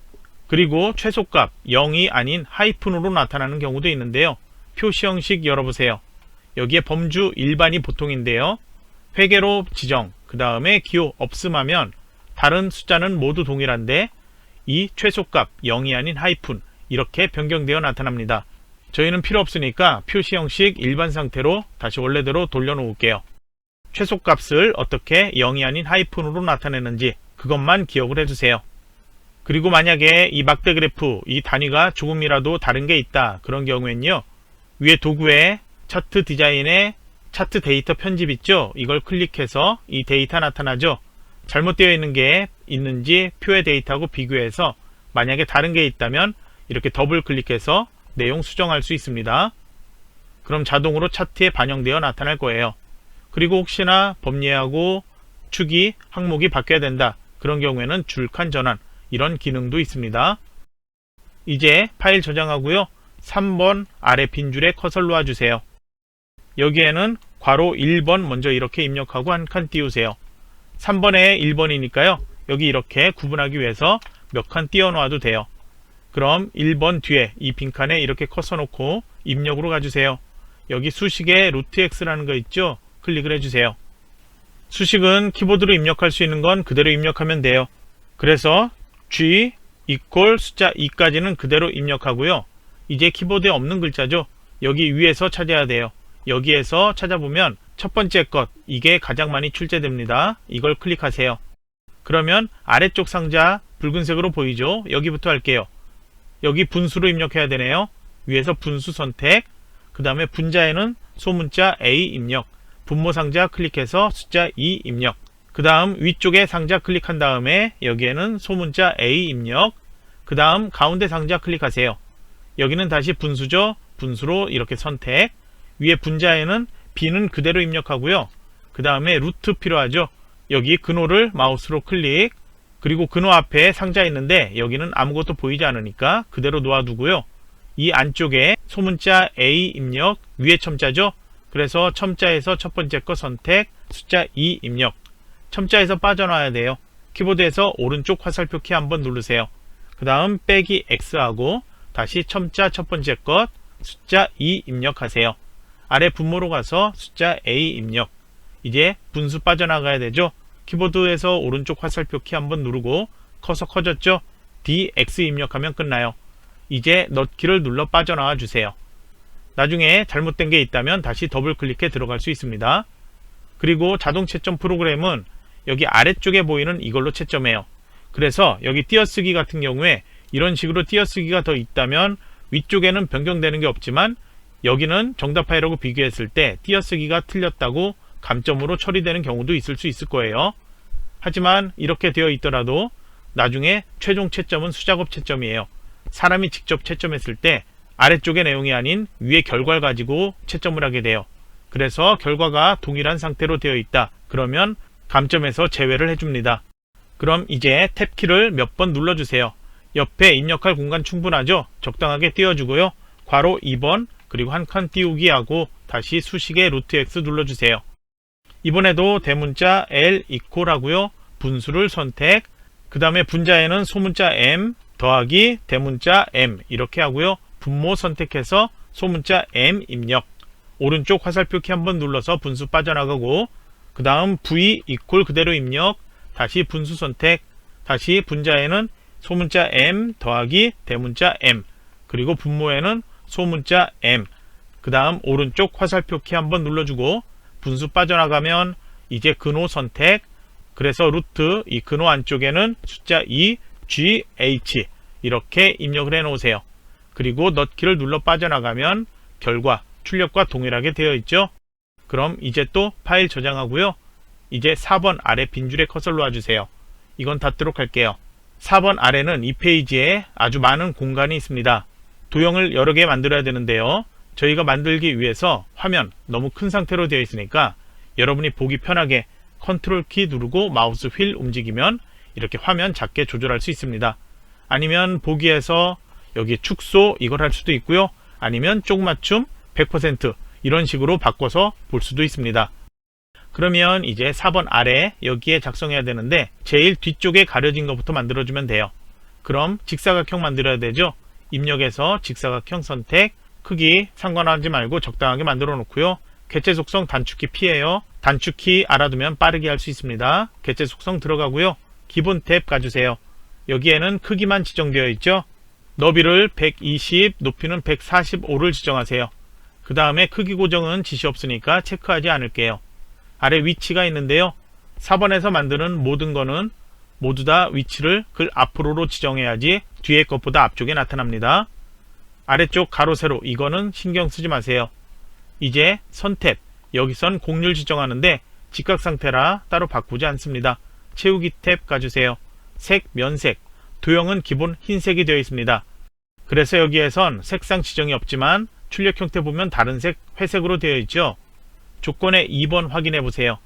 그리고 최소값 0이 아닌 하이픈으로 나타나는 경우도 있는데요. 표시 형식 열어보세요. 여기에 범주 일반이 보통인데요. 회계로 지정, 그 다음에 기호 없음하면 다른 숫자는 모두 동일한데 이 최소값 0이 아닌 하이픈 이렇게 변경되어 나타납니다. 저희는 필요 없으니까 표시 형식 일반 상태로 다시 원래대로 돌려놓을게요. 최소값을 어떻게 0이 아닌 하이픈으로 나타내는지 그것만 기억을 해주세요. 그리고 만약에 이 막대 그래프 이 단위가 조금이라도 다른 게 있다 그런 경우엔요, 위에 도구에 차트 디자인에 차트 데이터 편집 있죠? 이걸 클릭해서 이 데이터 나타나죠? 잘못되어 있는 게 있는지 표의 데이터하고 비교해서 만약에 다른 게 있다면 이렇게 더블 클릭해서 내용 수정할 수 있습니다. 그럼 자동으로 차트에 반영되어 나타날 거예요. 그리고 혹시나 법례하고 축이 항목이 바뀌어야 된다 그런 경우에는 줄칸 전환 이런 기능도 있습니다. 이제 파일 저장하고요. 3번 아래 빈 줄에 커서를 놓아주세요. 여기에는 괄호 1번 먼저 이렇게 입력하고 한 칸 띄우세요. 3번에 1번이니까요. 여기 이렇게 구분하기 위해서 몇 칸 띄워 놓아도 돼요. 그럼 1번 뒤에 이 빈칸에 이렇게 커서 놓고 입력으로 가주세요. 여기 수식에 루트 X라는 거 있죠? 클릭을 해주세요. 수식은 키보드로 입력할 수 있는 건 그대로 입력하면 돼요. 그래서 G 이퀄 숫자 2까지는 그대로 입력하고요. 이제 키보드에 없는 글자죠. 여기 위에서 찾아야 돼요. 여기에서 찾아보면 첫 번째 것 이게 가장 많이 출제됩니다. 이걸 클릭하세요. 그러면 아래쪽 상자 붉은색으로 보이죠? 여기부터 할게요. 여기 분수로 입력해야 되네요. 위에서 분수 선택, 그 다음에 분자에는 소문자 A 입력, 분모 상자 클릭해서 숫자 2 입력, 그 다음 위쪽에 상자 클릭한 다음에 여기에는 소문자 A 입력, 그 다음 가운데 상자 클릭하세요. 여기는 다시 분수죠. 분수로 이렇게 선택, 위에 분자에는 B는 그대로 입력하고요. 그 다음에 루트 필요하죠. 여기 근호를 마우스로 클릭, 그리고 근호 앞에 상자 있는데 여기는 아무것도 보이지 않으니까 그대로 놓아두고요. 이 안쪽에 소문자 A 입력, 위에 첨자죠. 그래서 첨자에서 첫 번째 거 선택, 숫자 2 입력. 첨자에서 빠져나와야 돼요. 키보드에서 오른쪽 화살표 키 한번 누르세요. 그 다음 빼기 X하고 다시 첨자 첫 번째 것 숫자 2 입력하세요. 아래 분모로 가서 숫자 A 입력. 이제 분수 빠져나가야 되죠. 키보드에서 오른쪽 화살표 키 한번 누르고 커서 커졌죠? DX 입력하면 끝나요. 이제 넣기를 눌러 빠져나와 주세요. 나중에 잘못된 게 있다면 다시 더블 클릭해 들어갈 수 있습니다. 그리고 자동 채점 프로그램은 여기 아래쪽에 보이는 이걸로 채점해요. 그래서 여기 띄어쓰기 같은 경우에 이런 식으로 띄어쓰기가 더 있다면 위쪽에는 변경되는 게 없지만 여기는 정답 파일하고 비교했을 때 띄어쓰기가 틀렸다고 감점으로 처리되는 경우도 있을 수 있을 거예요. 하지만 이렇게 되어 있더라도 나중에 최종 채점은 수작업 채점이에요. 사람이 직접 채점했을 때 아래쪽의 내용이 아닌 위의 결과를 가지고 채점을 하게 돼요. 그래서 결과가 동일한 상태로 되어 있다. 그러면 감점에서 제외를 해줍니다. 그럼 이제 탭키를 몇 번 눌러주세요. 옆에 입력할 공간 충분하죠? 적당하게 띄워주고요. 괄호 2번 그리고 한 칸 띄우기 하고 다시 수식의 루트 X 눌러주세요. 이번에도 대문자 L 이퀄하고요. 분수를 선택, 그 다음에 분자에는 소문자 M 더하기 대문자 M 이렇게 하고요. 분모 선택해서 소문자 M 입력, 오른쪽 화살표 키 한번 눌러서 분수 빠져나가고 그 다음 V 이퀄 그대로 입력, 다시 분수 선택, 다시 분자에는 소문자 M 더하기 대문자 M 그리고 분모에는 소문자 M, 그 다음 오른쪽 화살표 키 한번 눌러주고 분수 빠져나가면 이제 근호 선택, 그래서 루트 이 근호 안쪽에는 숫자 2 GH 이렇게 입력을 해 놓으세요. 그리고 넣기를 눌러 빠져나가면 결과 출력과 동일하게 되어 있죠. 그럼 이제 또 파일 저장하고요. 이제 4번 아래 빈줄에 커서를 놔주세요. 이건 닫도록 할게요. 4번 아래는 이 페이지에 아주 많은 공간이 있습니다. 도형을 여러 개 만들어야 되는데요. 저희가 만들기 위해서 화면 너무 큰 상태로 되어 있으니까 여러분이 보기 편하게 컨트롤 키 누르고 마우스 휠 움직이면 이렇게 화면 작게 조절할 수 있습니다. 아니면 보기에서 여기 축소 이걸 할 수도 있고요. 아니면 쪽맞춤 100% 이런 식으로 바꿔서 볼 수도 있습니다. 그러면 이제 4번 아래 여기에 작성해야 되는데 제일 뒤쪽에 가려진 것부터 만들어주면 돼요. 그럼 직사각형 만들어야 되죠. 입력해서 직사각형 선택, 크기 상관하지 말고 적당하게 만들어 놓고요. 개체 속성 단축키 P예요. 단축키 알아두면 빠르게 할 수 있습니다. 개체 속성 들어가고요. 기본 탭 가주세요. 여기에는 크기만 지정되어 있죠. 너비를 120, 높이는 145를 지정하세요. 그 다음에 크기 고정은 지시 없으니까 체크하지 않을게요. 아래 위치가 있는데요. 4번에서 만드는 모든 거는 모두 다 위치를 글 앞으로로 지정해야지 뒤에 것보다 앞쪽에 나타납니다. 아래쪽 가로 세로 이거는 신경 쓰지 마세요. 이제 선택, 여기선 곡률 지정하는데 직각 상태라 따로 바꾸지 않습니다. 채우기 탭 가주세요. 색, 면색, 도형은 기본 흰색이 되어 있습니다. 그래서 여기에선 색상 지정이 없지만 출력 형태 보면 다른 색, 회색으로 되어 있죠. 조건의 2번 확인해 보세요.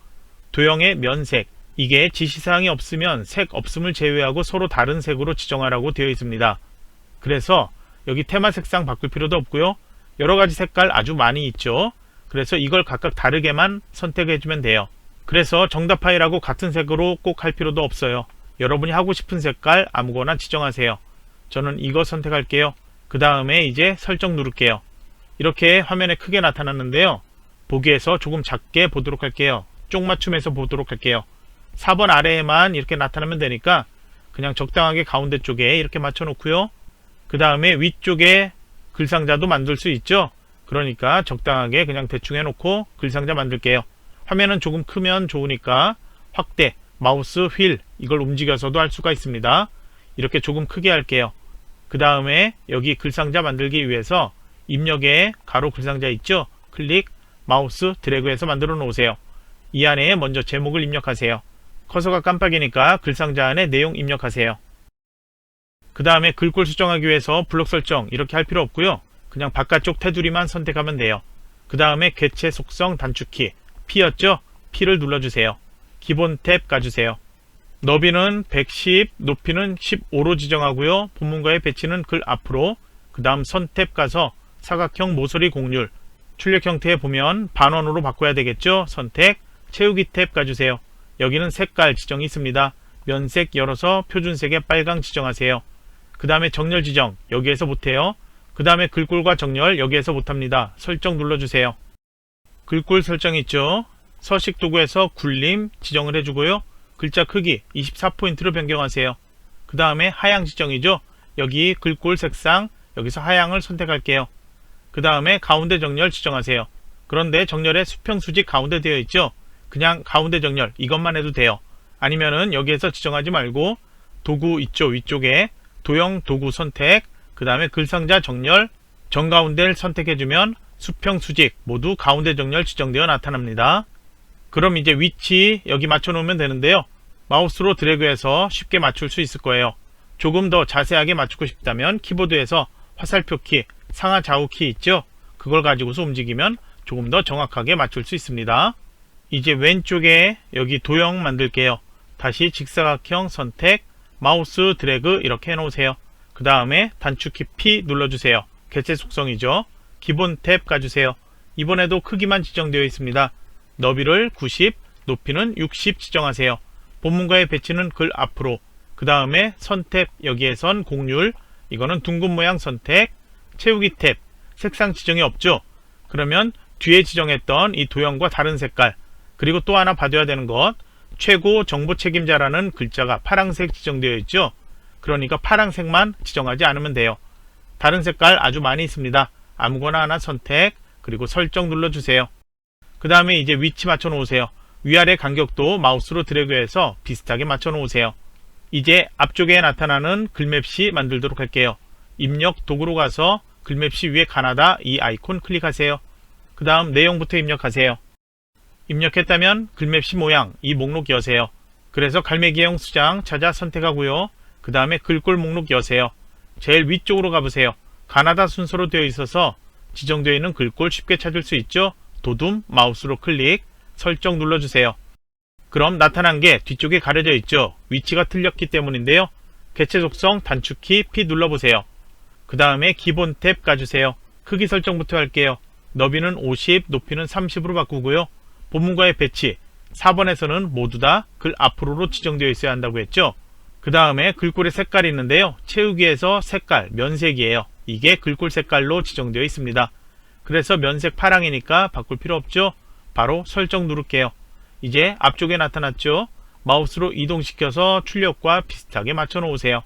도형의 면색, 이게 지시사항이 없으면 색 없음을 제외하고 서로 다른 색으로 지정하라고 되어 있습니다. 그래서 여기 테마 색상 바꿀 필요도 없고요. 여러가지 색깔 아주 많이 있죠. 그래서 이걸 각각 다르게만 선택해 주면 돼요. 그래서 정답 파일하고 같은 색으로 꼭 할 필요도 없어요. 여러분이 하고 싶은 색깔 아무거나 지정하세요. 저는 이거 선택할게요. 그 다음에 이제 설정 누를게요. 이렇게 화면에 크게 나타났는데요. 보기에서 조금 작게 보도록 할게요. 쪽맞춤해서 보도록 할게요. 4번 아래에만 이렇게 나타나면 되니까 그냥 적당하게 가운데 쪽에 이렇게 맞춰 놓고요. 그 다음에 위쪽에 글상자도 만들 수 있죠. 그러니까 적당하게 그냥 대충 해놓고 글상자 만들게요. 화면은 조금 크면 좋으니까 확대, 마우스 휠 이걸 움직여서도 할 수가 있습니다. 이렇게 조금 크게 할게요. 그 다음에 여기 글상자 만들기 위해서 입력에 가로 글상자 있죠. 클릭, 마우스 드래그해서 만들어 놓으세요. 이 안에 먼저 제목을 입력하세요. 커서가 깜빡이니까 글상자 안에 내용 입력하세요. 그 다음에 글꼴 수정하기 위해서 블록 설정 이렇게 할 필요 없고요. 그냥 바깥쪽 테두리만 선택하면 돼요. 그 다음에 개체 속성 단축키 P였죠? P를 눌러주세요. 기본 탭 가주세요. 너비는 110, 높이는 15로 지정하고요. 본문과의 배치는 글 앞으로, 그 다음 선 탭 가서 사각형 모서리 곡률, 출력 형태에 보면 반원으로 바꿔야 되겠죠? 선택, 채우기 탭 가주세요. 여기는 색깔 지정이 있습니다. 면색 열어서 표준색에 빨강 지정하세요. 그 다음에 정렬 지정 여기에서 못해요. 그 다음에 글꼴과 정렬 여기에서 못합니다. 설정 눌러주세요. 글꼴 설정 있죠. 서식 도구에서 굴림 지정을 해주고요. 글자 크기 24포인트로 변경하세요. 그 다음에 하향 지정이죠. 여기 글꼴 색상 여기서 하향을 선택할게요. 그 다음에 가운데 정렬 지정하세요. 그런데 정렬에 수평 수직 가운데 되어 있죠. 그냥 가운데 정렬 이것만 해도 돼요. 아니면은 여기에서 지정하지 말고 도구 있죠. 위쪽에 도형 도구 선택, 그 다음에 글상자 정렬 정가운데를 선택해주면 수평 수직 모두 가운데 정렬 지정되어 나타납니다. 그럼 이제 위치 여기 맞춰 놓으면 되는데요. 마우스로 드래그해서 쉽게 맞출 수 있을 거예요. 조금 더 자세하게 맞추고 싶다면 키보드에서 화살표 키, 상하 좌우 키 있죠? 그걸 가지고서 움직이면 조금 더 정확하게 맞출 수 있습니다. 이제 왼쪽에 여기 도형 만들게요. 다시 직사각형 선택, 마우스 드래그 이렇게 해놓으세요. 그 다음에 단축키 P 눌러주세요. 개체 속성이죠. 기본 탭 가주세요. 이번에도 크기만 지정되어 있습니다. 너비를 90, 높이는 60 지정하세요. 본문과의 배치는 글 앞으로, 그 다음에 선택 여기에선 곡률, 이거는 둥근 모양 선택, 채우기 탭, 색상 지정이 없죠. 그러면 뒤에 지정했던 이 도형과 다른 색깔, 그리고 또 하나 봐줘야 되는 것, 최고 정보 책임자라는 글자가 파란색 지정되어 있죠. 그러니까 파란색만 지정하지 않으면 돼요. 다른 색깔 아주 많이 있습니다. 아무거나 하나 선택, 그리고 설정 눌러주세요. 그 다음에 이제 위치 맞춰 놓으세요. 위아래 간격도 마우스로 드래그해서 비슷하게 맞춰 놓으세요. 이제 앞쪽에 나타나는 글맵시 만들도록 할게요. 입력 도구로 가서 글맵시 위에 가나다 이 아이콘 클릭하세요. 그 다음 내용부터 입력하세요. 입력했다면 글맵시 모양 이 목록 여세요. 그래서 갈매기형 수장 찾아 선택하고요. 그 다음에 글꼴 목록 여세요. 제일 위쪽으로 가보세요. 가나다 순서로 되어 있어서 지정되어 있는 글꼴 쉽게 찾을 수 있죠. 도둠 마우스로 클릭, 설정 눌러주세요. 그럼 나타난 게 뒤쪽에 가려져 있죠. 위치가 틀렸기 때문인데요. 개체 속성 단축키 P 눌러보세요. 그 다음에 기본 탭 가주세요. 크기 설정부터 할게요. 너비는 50, 높이는 30으로 바꾸고요. 본문과의 배치, 4번에서는 모두 다 글 앞으로로 지정되어 있어야 한다고 했죠. 그 다음에 글꼴의 색깔이 있는데요. 채우기에서 색깔, 면색이에요. 이게 글꼴 색깔로 지정되어 있습니다. 그래서 면색 파랑이니까 바꿀 필요 없죠. 바로 설정 누를게요. 이제 앞쪽에 나타났죠. 마우스로 이동시켜서 출력과 비슷하게 맞춰 놓으세요.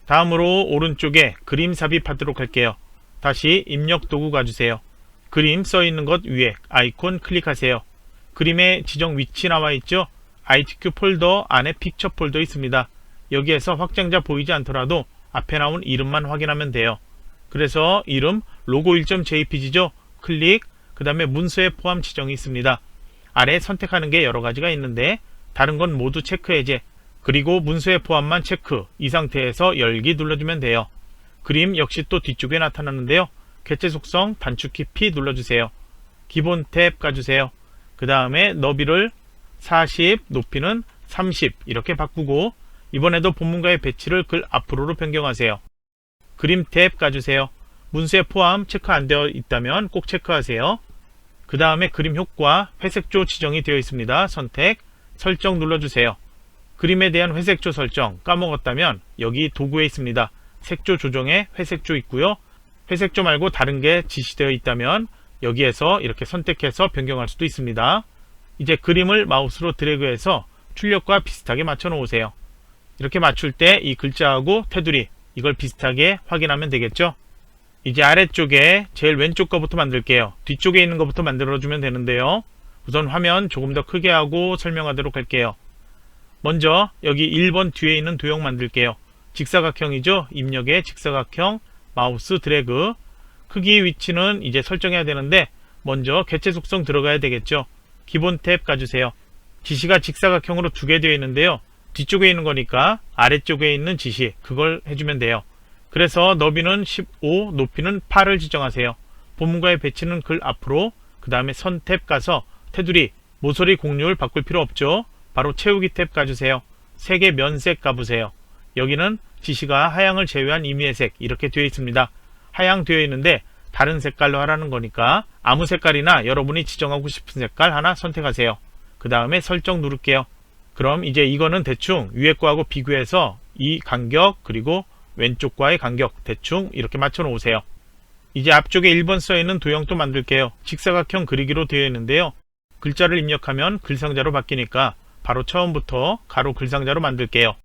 다음으로 오른쪽에 그림 삽입하도록 할게요. 다시 입력 도구 가주세요. 그림 써있는 것 위에 아이콘 클릭하세요. 그림의 지정 위치 나와 있죠. ITQ 폴더 안에 픽처 폴더 있습니다. 여기에서 확장자 보이지 않더라도 앞에 나온 이름만 확인하면 돼요. 그래서 이름 로고 1.jpg죠. 클릭, 그 다음에 문서의 포함 지정이 있습니다. 아래 선택하는 게 여러 가지가 있는데 다른 건 모두 체크 해제, 그리고 문서의 포함만 체크, 이 상태에서 열기 눌러주면 돼요. 그림 역시 또 뒤쪽에 나타나는데요. 개체 속성 단축키 P 눌러주세요. 기본 탭 가주세요. 그 다음에 너비를 40, 높이는 30 이렇게 바꾸고 이번에도 본문과의 배치를 글 앞으로로 변경하세요. 그림 탭 가주세요. 문서의 포함 체크 안 되어 있다면 꼭 체크하세요. 그 다음에 그림 효과 회색조 지정이 되어 있습니다. 선택, 설정 눌러주세요. 그림에 대한 회색조 설정 까먹었다면 여기 도구에 있습니다. 색조 조정에 회색조 있고요. 회색조 말고 다른 게 지시되어 있다면 여기에서 이렇게 선택해서 변경할 수도 있습니다. 이제 그림을 마우스로 드래그해서 출력과 비슷하게 맞춰 놓으세요. 이렇게 맞출 때 이 글자하고 테두리 이걸 비슷하게 확인하면 되겠죠. 이제 아래쪽에 제일 왼쪽 거부터 만들게요. 뒤쪽에 있는 거부터 만들어주면 되는데요. 우선 화면 조금 더 크게 하고 설명하도록 할게요. 먼저 여기 1번 뒤에 있는 도형 만들게요. 직사각형이죠. 입력에 직사각형, 마우스 드래그, 크기 위치는 이제 설정해야 되는데 먼저 개체 속성 들어가야 되겠죠. 기본 탭 가주세요. 지시가 직사각형으로 두 개 되어 있는데요. 뒤쪽에 있는 거니까 아래쪽에 있는 지시 그걸 해주면 돼요. 그래서 너비는 15, 높이는 8을 지정하세요. 본문과의 배치는 글 앞으로, 그 다음에 선 탭 가서 테두리, 모서리 공률 바꿀 필요 없죠. 바로 채우기 탭 가주세요. 색의 면색 가보세요. 여기는 지시가 하향을 제외한 임의의 색 이렇게 되어 있습니다. 하향 되어 있는데 다른 색깔로 하라는 거니까 아무 색깔이나 여러분이 지정하고 싶은 색깔 하나 선택하세요. 그 다음에 설정 누를게요. 그럼 이제 이거는 대충 위에 거하고 비교해서 이 간격 그리고 왼쪽과의 간격 대충 이렇게 맞춰 놓으세요. 이제 앞쪽에 1번 써있는 도형도 만들게요. 직사각형 그리기로 되어 있는데요. 글자를 입력하면 글상자로 바뀌니까 바로 처음부터 가로 글상자로 만들게요.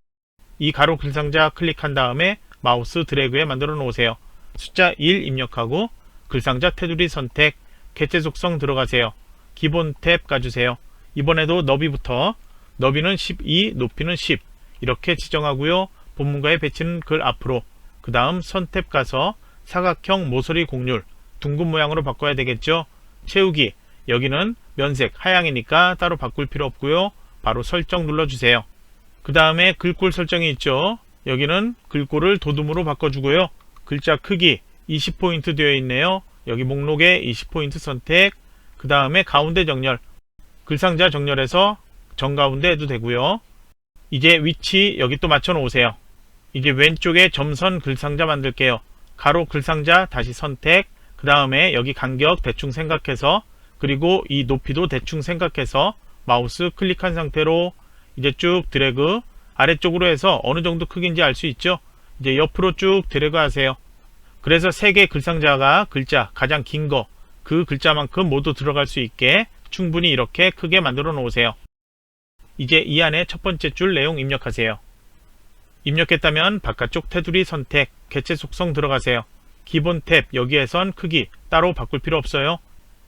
이 가로 글상자 클릭한 다음에 마우스 드래그에 만들어 놓으세요. 숫자 1 입력하고 글상자 테두리 선택, 개체 속성 들어가세요. 기본 탭 가주세요. 이번에도 너비부터 너비는 12, 높이는 10 이렇게 지정하고요. 본문과의 배치는 글 앞으로, 그 다음 선 탭 가서 사각형 모서리 곡률 둥근 모양으로 바꿔야 되겠죠. 채우기 여기는 면색 하향이니까 따로 바꿀 필요 없고요. 바로 설정 눌러주세요. 그 다음에 글꼴 설정이 있죠. 여기는 글꼴을 도둠으로 바꿔주고요. 글자 크기 20포인트 되어 있네요. 여기 목록에 20포인트 선택, 그 다음에 가운데 정렬, 글상자 정렬해서 정가운데 해도 되고요. 이제 위치 여기 또 맞춰 놓으세요. 이제 왼쪽에 점선 글상자 만들게요. 가로 글상자 다시 선택, 그 다음에 여기 간격 대충 생각해서, 그리고 이 높이도 대충 생각해서 마우스 클릭한 상태로 이제 쭉 드래그 아래쪽으로 해서 어느 정도 크기인지 알 수 있죠. 이제 옆으로 쭉 드래그 하세요. 그래서 3개 글상자가 글자 가장 긴 거 그 글자만큼 모두 들어갈 수 있게 충분히 이렇게 크게 만들어 놓으세요. 이제 이 안에 첫 번째 줄 내용 입력하세요. 입력했다면 바깥쪽 테두리 선택, 개체 속성 들어가세요. 기본 탭 여기에선 크기 따로 바꿀 필요 없어요.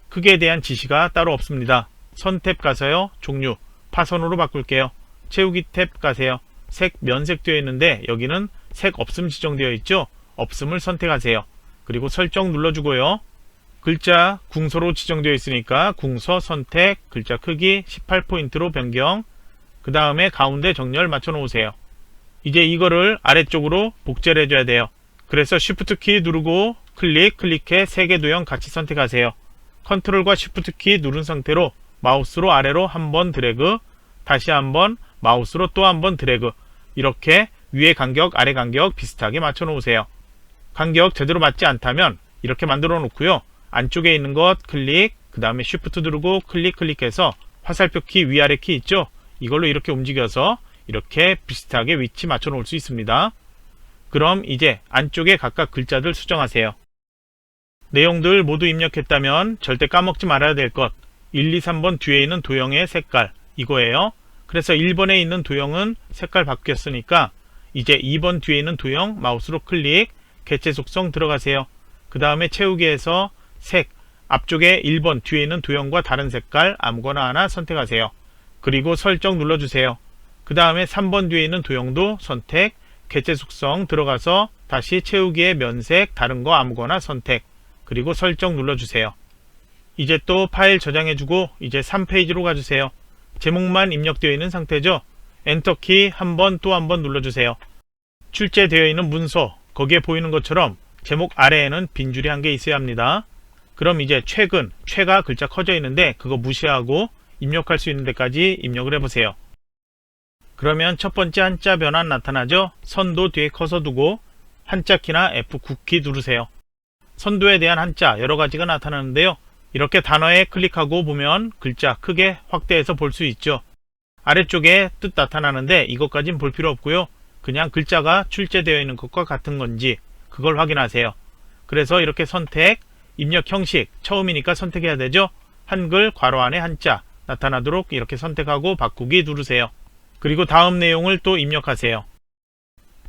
크기에 대한 지시가 따로 없습니다. 선 탭 가서요. 종류 파선으로 바꿀게요. 채우기 탭 가세요. 색 면색 되어 있는데 여기는 색 없음 지정되어 있죠. 없음을 선택하세요. 그리고 설정 눌러주고요. 글자 궁서로 지정되어 있으니까 궁서 선택, 글자 크기 18포인트로 변경, 그 다음에 가운데 정렬 맞춰 놓으세요. 이제 이거를 아래쪽으로 복제를 해줘야 돼요. 그래서 Shift 키 누르고 클릭해 3개 도형 같이 선택하세요. 컨트롤과 Shift 키 누른 상태로 마우스로 아래로 한번 드래그, 다시 한번 마우스로 또 한번 드래그, 이렇게 위에 간격 아래 간격 비슷하게 맞춰 놓으세요. 간격 제대로 맞지 않다면 이렇게 만들어 놓고요. 안쪽에 있는 것 클릭, 그 다음에 Shift 누르고 클릭해서 화살표 키 위아래 키 있죠? 이걸로 이렇게 움직여서 이렇게 비슷하게 위치 맞춰 놓을 수 있습니다. 그럼 이제 안쪽에 각각 글자들 수정하세요. 내용들 모두 입력했다면 절대 까먹지 말아야 될 것 1, 2, 3번 뒤에 있는 도형의 색깔 이거예요. 그래서 1번에 있는 도형은 색깔 바뀌었으니까 이제 2번 뒤에 있는 도형 마우스로 클릭, 개체 속성 들어가세요. 그 다음에 채우기에서 색, 앞쪽에 1번 뒤에 있는 도형과 다른 색깔 아무거나 하나 선택하세요. 그리고 설정 눌러주세요. 그 다음에 3번 뒤에 있는 도형도 선택, 개체 속성 들어가서 다시 채우기에 면색, 다른 거 아무거나 선택, 그리고 설정 눌러주세요. 이제 또 파일 저장해주고 이제 3페이지로 가주세요. 제목만 입력되어 있는 상태죠. 엔터키 한 번 또 한 번 눌러주세요. 출제되어 있는 문서 거기에 보이는 것처럼 제목 아래에는 빈줄이 한 개 있어야 합니다. 그럼 이제 최근, 최가 글자 커져 있는데 그거 무시하고 입력할 수 있는 데까지 입력을 해보세요. 그러면 첫 번째 한자 변환 나타나죠. 선도 뒤에 커서 두고 한자키나 F9키 누르세요. 선도에 대한 한자 여러 가지가 나타나는데요. 이렇게 단어에 클릭하고 보면 글자 크게 확대해서 볼 수 있죠. 아래쪽에 뜻 나타나는데 이것까진 볼 필요 없고요. 그냥 글자가 출제되어 있는 것과 같은 건지 그걸 확인하세요. 그래서 이렇게 선택, 입력 형식 처음이니까 선택해야 되죠. 한글 괄호 안에 한자 나타나도록 이렇게 선택하고 바꾸기 누르세요. 그리고 다음 내용을 또 입력하세요.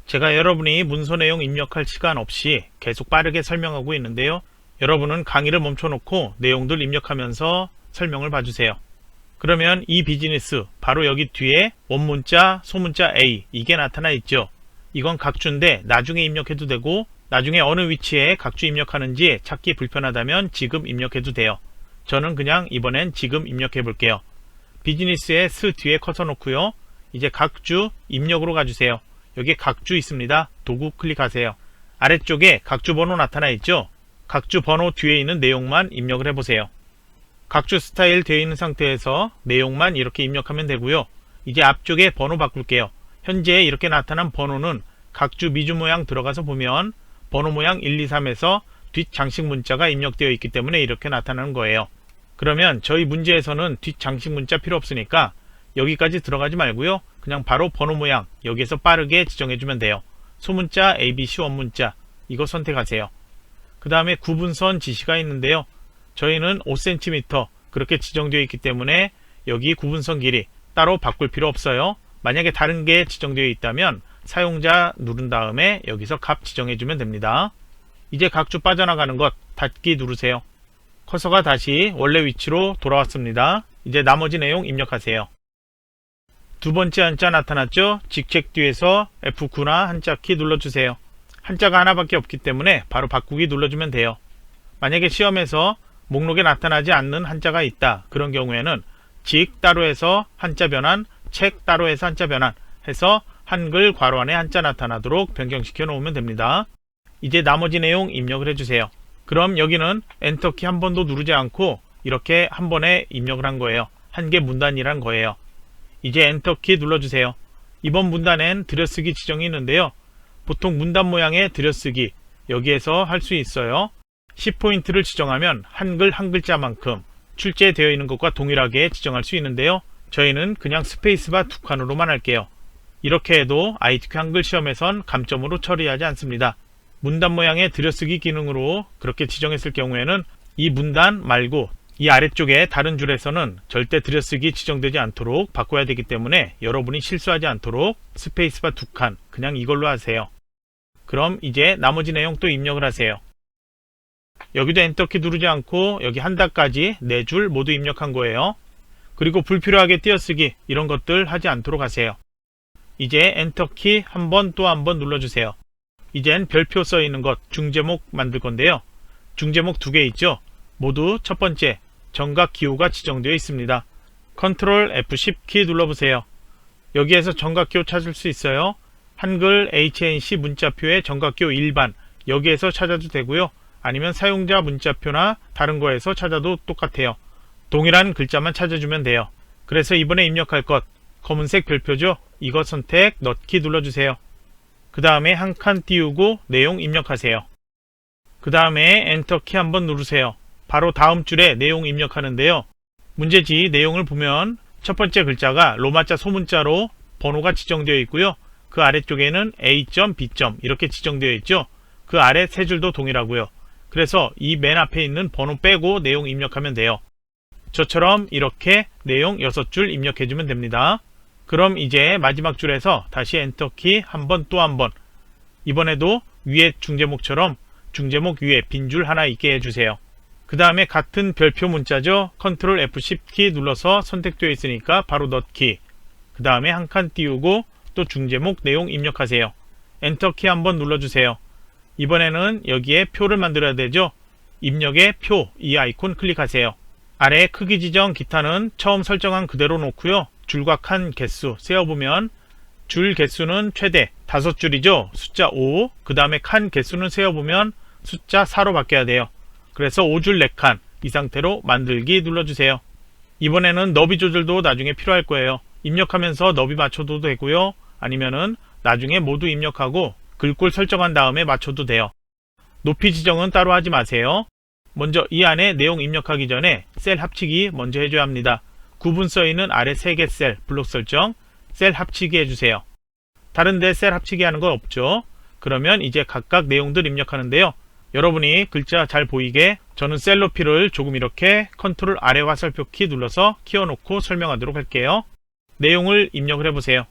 제가 여러분이 문서 내용 입력할 시간 없이 계속 빠르게 설명하고 있는데요. 여러분은 강의를 멈춰놓고 내용들 입력하면서 설명을 봐주세요. 그러면 이 비즈니스 바로 여기 뒤에 원문자, 소문자 A 이게 나타나 있죠. 이건 각주인데 나중에 입력해도 되고 나중에 어느 위치에 각주 입력하는지 찾기 불편하다면 지금 입력해도 돼요. 저는 그냥 이번엔 지금 입력해 볼게요. 비즈니스의 스 뒤에 커서 놓고요. 이제 각주 입력으로 가주세요. 여기 각주 있습니다. 도구 클릭하세요. 아래쪽에 각주 번호 나타나 있죠. 각주 번호 뒤에 있는 내용만 입력을 해보세요. 각주 스타일 되어 있는 상태에서 내용만 이렇게 입력하면 되고요. 이제 앞쪽에 번호 바꿀게요. 현재 이렇게 나타난 번호는 각주 미주 모양 들어가서 보면 번호 모양 1, 2, 3에서 뒷 장식 문자가 입력되어 있기 때문에 이렇게 나타나는 거예요. 그러면 저희 문제에서는 뒷 장식 문자 필요 없으니까 여기까지 들어가지 말고요. 그냥 바로 번호 모양 여기에서 빠르게 지정해주면 돼요. 소문자 ABC 원문자 이거 선택하세요. 그 다음에 구분선 지시가 있는데요. 저희는 5cm 그렇게 지정되어 있기 때문에 여기 구분선 길이 따로 바꿀 필요 없어요. 만약에 다른 게 지정되어 있다면 사용자 누른 다음에 여기서 값 지정해주면 됩니다. 이제 각주 빠져나가는 것 닫기 누르세요. 커서가 다시 원래 위치로 돌아왔습니다. 이제 나머지 내용 입력하세요. 두 번째 한자 나타났죠? 직책 뒤에서 F9나 한자 키 눌러주세요. 한자가 하나밖에 없기 때문에 바로 바꾸기 눌러주면 돼요. 만약에 시험에서 목록에 나타나지 않는 한자가 있다. 그런 경우에는 직 따로 해서 한자 변환, 책 따로 해서 한자 변환 해서 한글 괄호 안에 한자 나타나도록 변경시켜 놓으면 됩니다. 이제 나머지 내용 입력을 해주세요. 그럼 여기는 엔터키 한 번도 누르지 않고 이렇게 한 번에 입력을 한 거예요. 한 개 문단이란 거예요. 이제 엔터키 눌러주세요. 이번 문단엔 들여쓰기 지정이 있는데요. 보통 문단 모양의 들여쓰기 여기에서 할 수 있어요. 10포인트를 지정하면 한글 한 글자만큼 출제되어 있는 것과 동일하게 지정할 수 있는데요. 저희는 그냥 스페이스바 2칸으로만 할게요. 이렇게 해도 ITQ 한글 시험에선 감점으로 처리하지 않습니다. 문단 모양의 들여쓰기 기능으로 그렇게 지정했을 경우에는 이 문단 말고 이 아래쪽에 다른 줄에서는 절대 들여쓰기 지정되지 않도록 바꿔야 되기 때문에 여러분이 실수하지 않도록 스페이스바 2칸 그냥 이걸로 하세요. 그럼 이제 나머지 내용 또 입력을 하세요. 여기도 엔터키 누르지 않고 여기 한 단까지 4줄 모두 입력한 거예요. 그리고 불필요하게 띄어쓰기 이런 것들 하지 않도록 하세요. 이제 엔터키 한 번 또 한 번 눌러주세요. 이젠 별표 써 있는 것 중제목 만들 건데요. 중제목 2개 있죠. 모두 첫 번째 정각 기호가 지정되어 있습니다. 컨트롤 F10키 눌러보세요. 여기에서 정각기호 찾을 수 있어요. 한글 HNC 문자표의 정각기호 일반 여기에서 찾아도 되고요. 아니면 사용자 문자표나 다른 거에서 찾아도 똑같아요. 동일한 글자만 찾아주면 돼요. 그래서 이번에 입력할 것 검은색 별표죠. 이거 선택 넣기 눌러주세요. 그 다음에 한 칸 띄우고 내용 입력하세요. 그 다음에 엔터키 한번 누르세요. 바로 다음 줄에 내용 입력하는데요. 문제지 내용을 보면 첫 번째 글자가 로마자 소문자로 번호가 지정되어 있고요. 그 아래쪽에는 A.B. 이렇게 지정되어 있죠. 그 아래 세 줄도 동일하고요. 그래서 이 맨 앞에 있는 번호 빼고 내용 입력하면 돼요. 저처럼 이렇게 내용 6줄 입력해주면 됩니다. 그럼 이제 마지막 줄에서 다시 엔터키 한 번 또 한 번, 이번에도 위에 중제목처럼 중제목 위에 빈 줄 하나 있게 해주세요. 그 다음에 같은 별표 문자죠. Ctrl F10키 눌러서 선택되어 있으니까 바로 넣기. 그 다음에 한 칸 띄우고 또 중제목 내용 입력하세요. 엔터키 한번 눌러주세요. 이번에는 여기에 표를 만들어야 되죠. 입력의 표, 이 아이콘 클릭하세요. 아래 크기 지정 기타는 처음 설정한 그대로 놓고요. 줄과 칸 개수 세어보면 줄 개수는 최대 5줄이죠. 숫자 5. 그 다음에 칸 개수는 세어보면 숫자 4로 바뀌어야 돼요. 그래서 5줄 4칸 이 상태로 만들기 눌러주세요. 이번에는 너비 조절도 나중에 필요할 거예요. 입력하면서 너비 맞춰도 되고요. 아니면은 나중에 모두 입력하고 글꼴 설정한 다음에 맞춰도 돼요. 높이 지정은 따로 하지 마세요. 먼저 이 안에 내용 입력하기 전에 셀 합치기 먼저 해줘야 합니다. 구분 써있는 아래 3개 셀 블록 설정, 셀 합치기 해주세요. 다른데 셀 합치기 하는 건 없죠. 그러면 이제 각각 내용들 입력하는데요. 여러분이 글자 잘 보이게 저는 셀 높이를 조금 이렇게 컨트롤 아래 화살표 키 눌러서 키워놓고 설명하도록 할게요. 내용을 입력을 해보세요.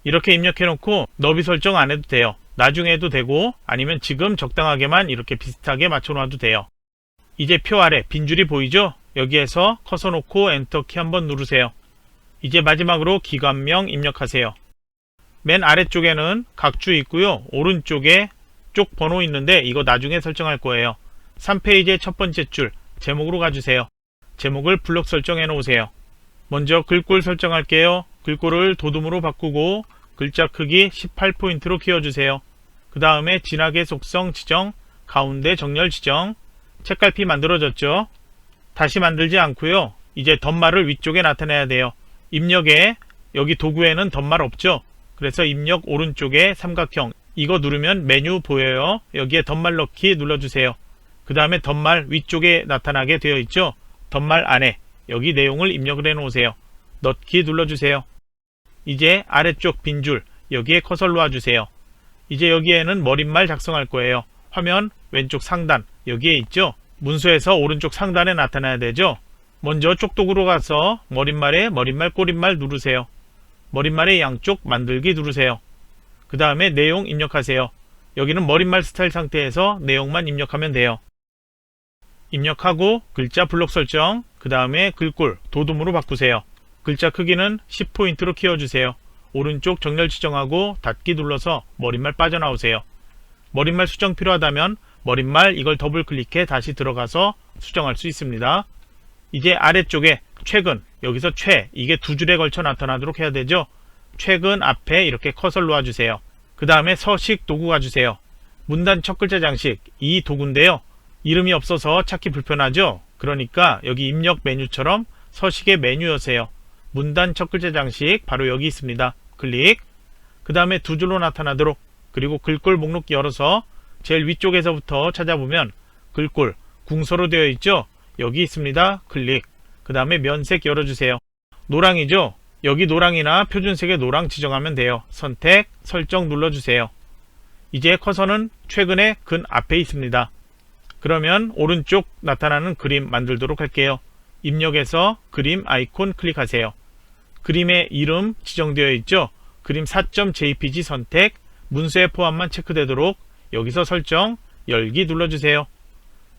이렇게 입력해놓고 너비 설정 안 해도 돼요. 나중에 해도 되고 아니면 지금 적당하게만 이렇게 비슷하게 맞춰놔도 돼요. 이제 표 아래 빈 줄이 보이죠? 여기에서 커서 놓고 엔터키 한번 누르세요. 이제 마지막으로 기관명 입력하세요. 맨 아래쪽에는 각주 있고요. 오른쪽에 쪽 번호 있는데 이거 나중에 설정할 거예요. 3페이지의 첫 번째 줄 제목으로 가주세요. 제목을 블록 설정해 놓으세요. 먼저 글꼴 설정할게요. 글꼴을 도둠으로 바꾸고 글자 크기 18포인트로 키워주세요. 그 다음에 진하게 속성 지정, 가운데 정렬 지정, 책갈피 만들어졌죠? 다시 만들지 않고요. 이제 덧말을 위쪽에 나타내야 돼요. 입력에 여기 도구에는 덧말 없죠? 그래서 입력 오른쪽에 삼각형 이거 누르면 메뉴 보여요. 여기에 덧말 넣기 눌러주세요. 그 다음에 덧말 위쪽에 나타나게 되어 있죠? 덧말 안에 여기 내용을 입력을 해 놓으세요. 넣기 눌러주세요. 이제 아래쪽 빈줄 여기에 커서를 놔주세요. 이제 여기에는 머릿말 작성할 거예요. 화면 왼쪽 상단 여기에 있죠? 문서에서 오른쪽 상단에 나타나야 되죠? 먼저 쪽도구로 가서 머릿말에 머릿말 꼬릿말 누르세요. 머릿말의 양쪽 만들기 누르세요. 그 다음에 내용 입력하세요. 여기는 머릿말 스타일 상태에서 내용만 입력하면 돼요. 입력하고 글자 블록 설정, 그 다음에 글꼴 도둠으로 바꾸세요. 글자 크기는 10포인트로 키워주세요. 오른쪽 정렬 지정하고 닫기 눌러서 머릿말 빠져나오세요. 머릿말 수정 필요하다면 머릿말 이걸 더블 클릭해 다시 들어가서 수정할 수 있습니다. 이제 아래쪽에 최근 여기서 최 이게 두 줄에 걸쳐 나타나도록 해야 되죠. 최근 앞에 이렇게 커서를 놓아주세요. 그 다음에 서식 도구 가주세요. 문단 첫 글자 장식 이 도구인데요. 이름이 없어서 찾기 불편하죠. 그러니까 여기 입력 메뉴처럼 서식의 메뉴 여세요. 문단 첫 글자 장식 바로 여기 있습니다. 클릭. 그 다음에 두 줄로 나타나도록 그리고 글꼴 목록 열어서 제일 위쪽에서부터 찾아보면 글꼴 궁서로 되어 있죠. 여기 있습니다. 클릭. 그 다음에 면색 열어주세요. 노랑이죠. 여기 노랑이나 표준색의 노랑 지정하면 돼요. 선택, 설정 눌러주세요. 이제 커서는 최근에 근 앞에 있습니다. 그러면 오른쪽 나타나는 그림 만들도록 할게요. 입력에서 그림 아이콘 클릭하세요. 그림의 이름 지정되어 있죠. 그림 4.jpg 선택, 문서의 포함만 체크되도록 여기서 설정, 열기 눌러주세요.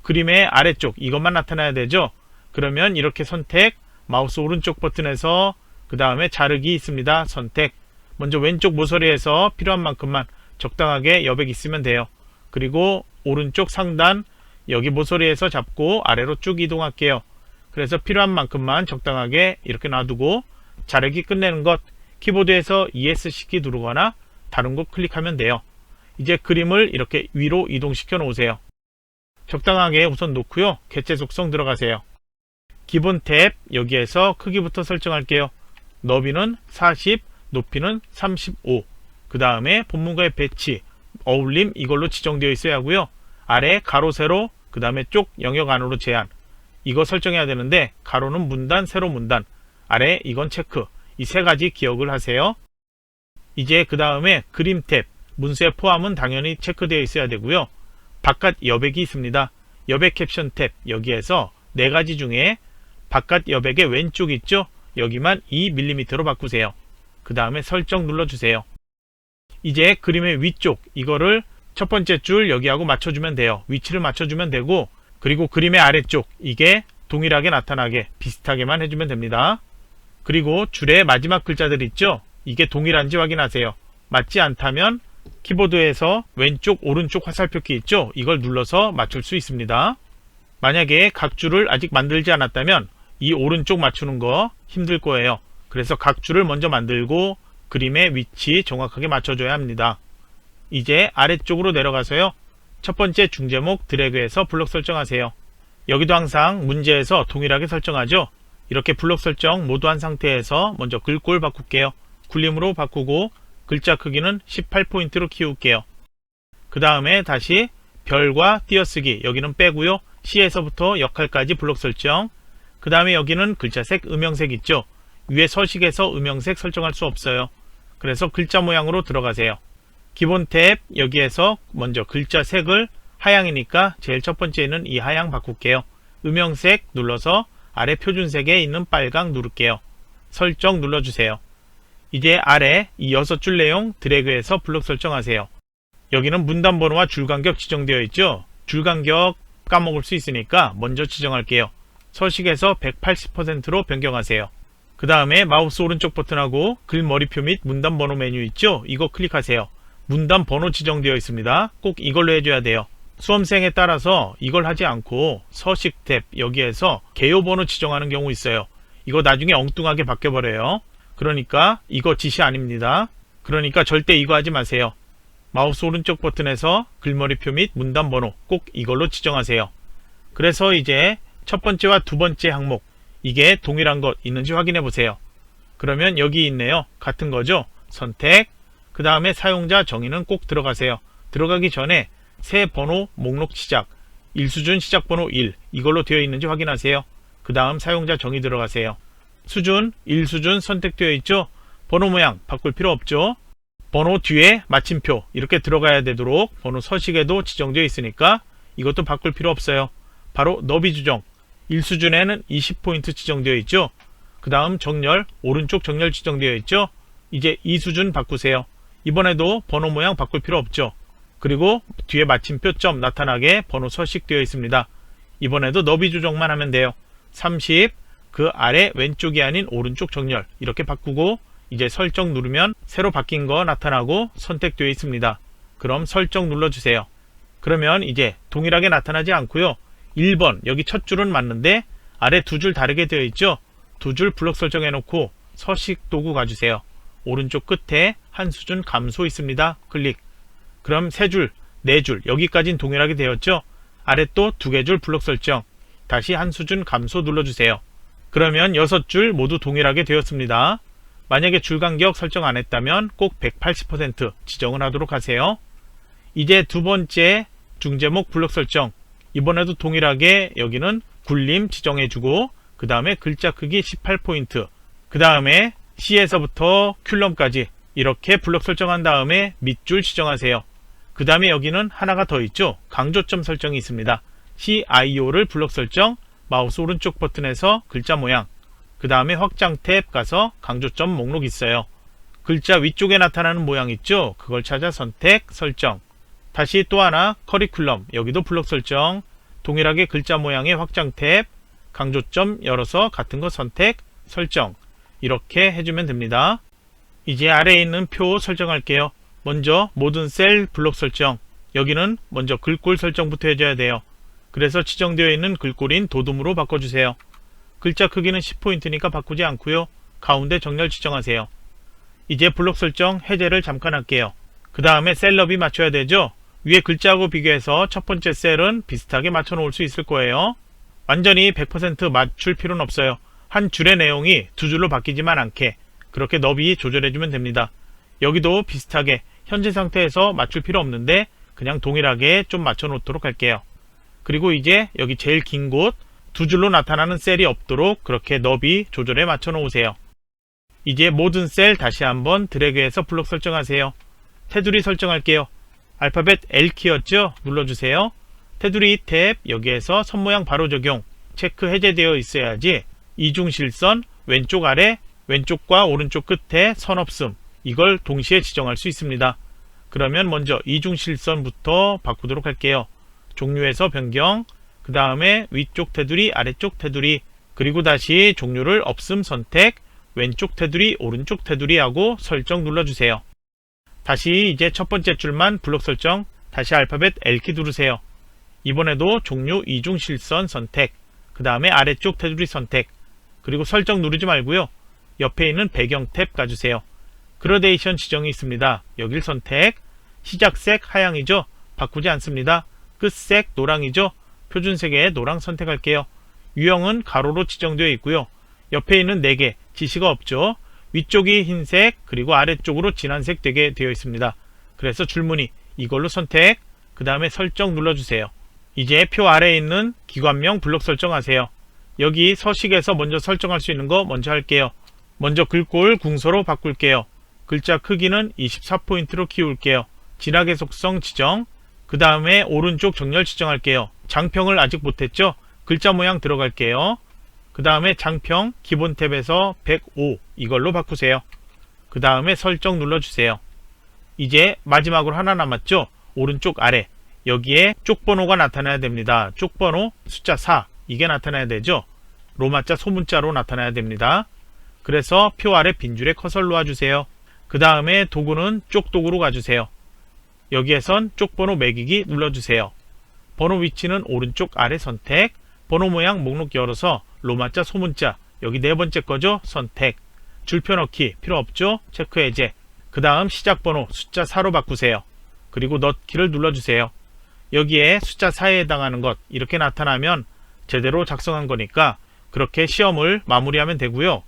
그림의 아래쪽 이것만 나타나야 되죠. 그러면 이렇게 선택, 마우스 오른쪽 버튼에서 그 다음에 자르기 있습니다. 선택. 먼저 왼쪽 모서리에서 필요한 만큼만 적당하게 여백 있으면 돼요. 그리고 오른쪽 상단 여기 모서리에서 잡고 아래로 쭉 이동할게요. 그래서 필요한 만큼만 적당하게 이렇게 놔두고 자르기 끝내는 것 키보드에서 ESC키 누르거나 다른 곳 클릭하면 돼요. 이제 그림을 이렇게 위로 이동시켜 놓으세요. 적당하게 우선 놓고요. 개체 속성 들어가세요. 기본 탭 여기에서 크기부터 설정할게요. 너비는 40, 높이는 35. 그 다음에 본문과의 배치, 어울림 이걸로 지정되어 있어야 하고요. 아래 가로 세로 그 다음에 쪽 영역 안으로 제한 이거 설정해야 되는데 가로는 문단, 세로 문단, 아래 이건 체크. 이 세 가지 기억을 하세요. 이제 그 다음에 그림 탭, 문서의 포함은 당연히 체크되어 있어야 되고요. 바깥 여백이 있습니다. 여백 캡션 탭, 여기에서 네 가지 중에 바깥 여백의 왼쪽 있죠? 여기만 2mm로 바꾸세요. 그 다음에 설정 눌러주세요. 이제 그림의 위쪽, 이거를 첫 번째 줄 여기하고 맞춰주면 돼요. 위치를 맞춰주면 되고, 그리고 그림의 아래쪽, 이게 동일하게 나타나게 비슷하게만 해주면 됩니다. 그리고 줄의 마지막 글자들 있죠? 이게 동일한지 확인하세요. 맞지 않다면 키보드에서 왼쪽 오른쪽 화살표키 있죠? 이걸 눌러서 맞출 수 있습니다. 만약에 각 줄을 아직 만들지 않았다면 이 오른쪽 맞추는 거 힘들 거예요. 그래서 각 줄을 먼저 만들고 그림의 위치 정확하게 맞춰줘야 합니다. 이제 아래쪽으로 내려가서요. 첫 번째 중제목 드래그해서 블록 설정하세요. 여기도 항상 문제에서 동일하게 설정하죠. 이렇게 블록 설정 모두 한 상태에서 먼저 글꼴 바꿀게요. 굴림으로 바꾸고 글자 크기는 18포인트로 키울게요. 그 다음에 다시 별과 띄어쓰기, 여기는 빼고요. C에서부터 역할까지 블록 설정. 그 다음에 여기는 글자색, 음영색 있죠. 위에 서식에서 음영색 설정할 수 없어요. 그래서 글자 모양으로 들어가세요. 기본 탭, 여기에서 먼저 글자 색을 하양이니까 제일 첫 번째는 이 하양 바꿀게요. 음영색 눌러서 아래 표준색에 있는 빨강 누를게요. 설정 눌러주세요. 이제 아래 이 6줄 내용 드래그해서 블록 설정하세요. 여기는 문단 번호와 줄 간격 지정되어 있죠. 줄 간격 까먹을 수 있으니까 먼저 지정할게요. 서식에서 180%로 변경하세요. 그 다음에 마우스 오른쪽 버튼하고 글 머리표 및 문단 번호 메뉴 있죠. 이거 클릭하세요. 문단 번호 지정되어 있습니다. 꼭 이걸로 해줘야 돼요. 수험생에 따라서 이걸 하지 않고 서식 탭 여기에서 개요 번호 지정하는 경우 있어요. 이거 나중에 엉뚱하게 바뀌어버려요. 그러니까 이거 지시 아닙니다. 그러니까 절대 이거 하지 마세요. 마우스 오른쪽 버튼에서 글머리표 및 문단 번호 꼭 이걸로 지정하세요. 그래서 이제 첫 번째와 두 번째 항목, 이게 동일한 것 있는지 확인해 보세요. 그러면 여기 있네요. 같은 거죠. 선택, 그 다음에 사용자 정의는 꼭 들어가세요. 들어가기 전에 새 번호 목록 시작, 1수준 시작 번호 1, 이걸로 되어 있는지 확인하세요. 그 다음 사용자 정의 들어가세요. 수준, 1수준 선택되어 있죠. 번호 모양 바꿀 필요 없죠. 번호 뒤에 마침표 이렇게 들어가야 되도록 번호 서식에도 지정되어 있으니까 이것도 바꿀 필요 없어요. 바로 너비 조정, 1수준에는 20포인트 지정되어 있죠. 그 다음 정렬, 오른쪽 정렬 지정되어 있죠. 이제 2수준 바꾸세요. 이번에도 번호 모양 바꿀 필요 없죠. 그리고 뒤에 마침표 점 나타나게 번호 서식되어 있습니다. 이번에도 너비 조정만 하면 돼요. 30, 그 아래 왼쪽이 아닌 오른쪽 정렬 이렇게 바꾸고 이제 설정 누르면 새로 바뀐 거 나타나고 선택되어 있습니다. 그럼 설정 눌러주세요. 그러면 이제 동일하게 나타나지 않고요. 1번 여기 첫 줄은 맞는데 아래 두 줄 다르게 되어 있죠. 두 줄 블록 설정해 놓고 서식 도구 가주세요. 오른쪽 끝에 한 수준 감소 있습니다. 클릭. 그럼 세 줄, 네 줄 여기까지는 동일하게 되었죠. 아래 또 두 개 줄 블록 설정, 다시 한 수준 감소 눌러주세요. 그러면 6줄 모두 동일하게 되었습니다. 만약에 줄 간격 설정 안 했다면 꼭 180% 지정을 하도록 하세요. 이제 두 번째 중제목 블록 설정, 이번에도 동일하게 여기는 굴림 지정해주고 그 다음에 글자 크기 18포인트, 그 다음에 C에서부터 큘럼까지 이렇게 블록 설정한 다음에 밑줄 지정하세요. 그 다음에 여기는 하나가 더 있죠. 강조점 설정이 있습니다. CIO를 블록 설정, 마우스 오른쪽 버튼에서 글자 모양, 그 다음에 확장 탭 가서 강조점 목록 있어요. 글자 위쪽에 나타나는 모양 있죠. 그걸 찾아 선택, 설정. 다시 또 하나 커리큘럼, 여기도 블록 설정, 동일하게 글자 모양의 확장 탭, 강조점 열어서 같은 거 선택, 설정. 이렇게 해주면 됩니다. 이제 아래에 있는 표 설정할게요. 먼저 모든 셀 블록 설정, 여기는 먼저 글꼴 설정부터 해줘야 돼요. 그래서 지정되어 있는 글꼴인 도둠으로 바꿔주세요. 글자 크기는 10포인트니까 바꾸지 않고요. 가운데 정렬 지정하세요. 이제 블록 설정 해제를 잠깐 할게요. 그 다음에 셀 너비 맞춰야 되죠. 위에 글자하고 비교해서 첫 번째 셀은 비슷하게 맞춰 놓을 수 있을 거예요. 완전히 100% 맞출 필요는 없어요. 한 줄의 내용이 두 줄로 바뀌지만 않게 그렇게 너비 조절해주면 됩니다. 여기도 비슷하게 현재 상태에서 맞출 필요 없는데 그냥 동일하게 좀 맞춰 놓도록 할게요. 그리고 이제 여기 제일 긴 곳 두 줄로 나타나는 셀이 없도록 그렇게 너비 조절해 맞춰 놓으세요. 이제 모든 셀 다시 한번 드래그해서 블록 설정하세요. 테두리 설정할게요. 알파벳 L키였죠? 눌러주세요. 테두리 탭 여기에서 선모양 바로 적용 체크 해제되어 있어야지 이중실선 왼쪽 아래 왼쪽과 오른쪽 끝에 선 없음 이걸 동시에 지정할 수 있습니다. 그러면 먼저 이중실선부터 바꾸도록 할게요. 종류에서 변경 그 다음에 위쪽 테두리 아래쪽 테두리 그리고 다시 종류를 없음 선택 왼쪽 테두리 오른쪽 테두리 하고 설정 눌러주세요. 다시 이제 첫 번째 줄만 블록 설정 다시 알파벳 L키 누르세요. 이번에도 종류 이중실선 선택 그 다음에 아래쪽 테두리 선택 그리고 설정 누르지 말고요. 옆에 있는 배경 탭 가주세요. 그라데이션 지정이 있습니다. 여길 선택 시작색 하향이죠. 바꾸지 않습니다. 끝색 노랑이죠. 표준색의 노랑 선택할게요. 유형은 가로로 지정되어 있고요. 옆에 있는 4개 지시가 없죠. 위쪽이 흰색 그리고 아래쪽으로 진한색 되게 되어 있습니다. 그래서 줄무늬 이걸로 선택 그 다음에 설정 눌러주세요. 이제 표 아래에 있는 기관명 블록 설정하세요. 여기 서식에서 먼저 설정할 수 있는 거 먼저 할게요. 먼저 글꼴 궁서로 바꿀게요. 글자 크기는 24포인트로 키울게요. 진하게 속성 지정 그 다음에 오른쪽 정렬 지정할게요. 장평을 아직 못했죠? 글자 모양 들어갈게요. 그 다음에 장평 기본 탭에서 105 이걸로 바꾸세요. 그 다음에 설정 눌러주세요. 이제 마지막으로 하나 남았죠? 오른쪽 아래 여기에 쪽번호가 나타나야 됩니다. 쪽번호 숫자 4 이게 나타나야 되죠? 로마자 소문자로 나타나야 됩니다. 그래서 표 아래 빈줄에 커서를 놓아주세요. 그 다음에 도구는 쪽도구로 가주세요. 여기에선 쪽번호 매기기 눌러주세요. 번호 위치는 오른쪽 아래 선택 번호 모양 목록 열어서 로마자 소문자 여기 네 번째 거죠? 선택 줄표 넣기 필요 없죠? 체크 해제 그 다음 시작 번호 숫자 4로 바꾸세요. 그리고 넣기를 눌러주세요. 여기에 숫자 4에 해당하는 것 이렇게 나타나면 제대로 작성한 거니까 그렇게 시험을 마무리하면 되고요.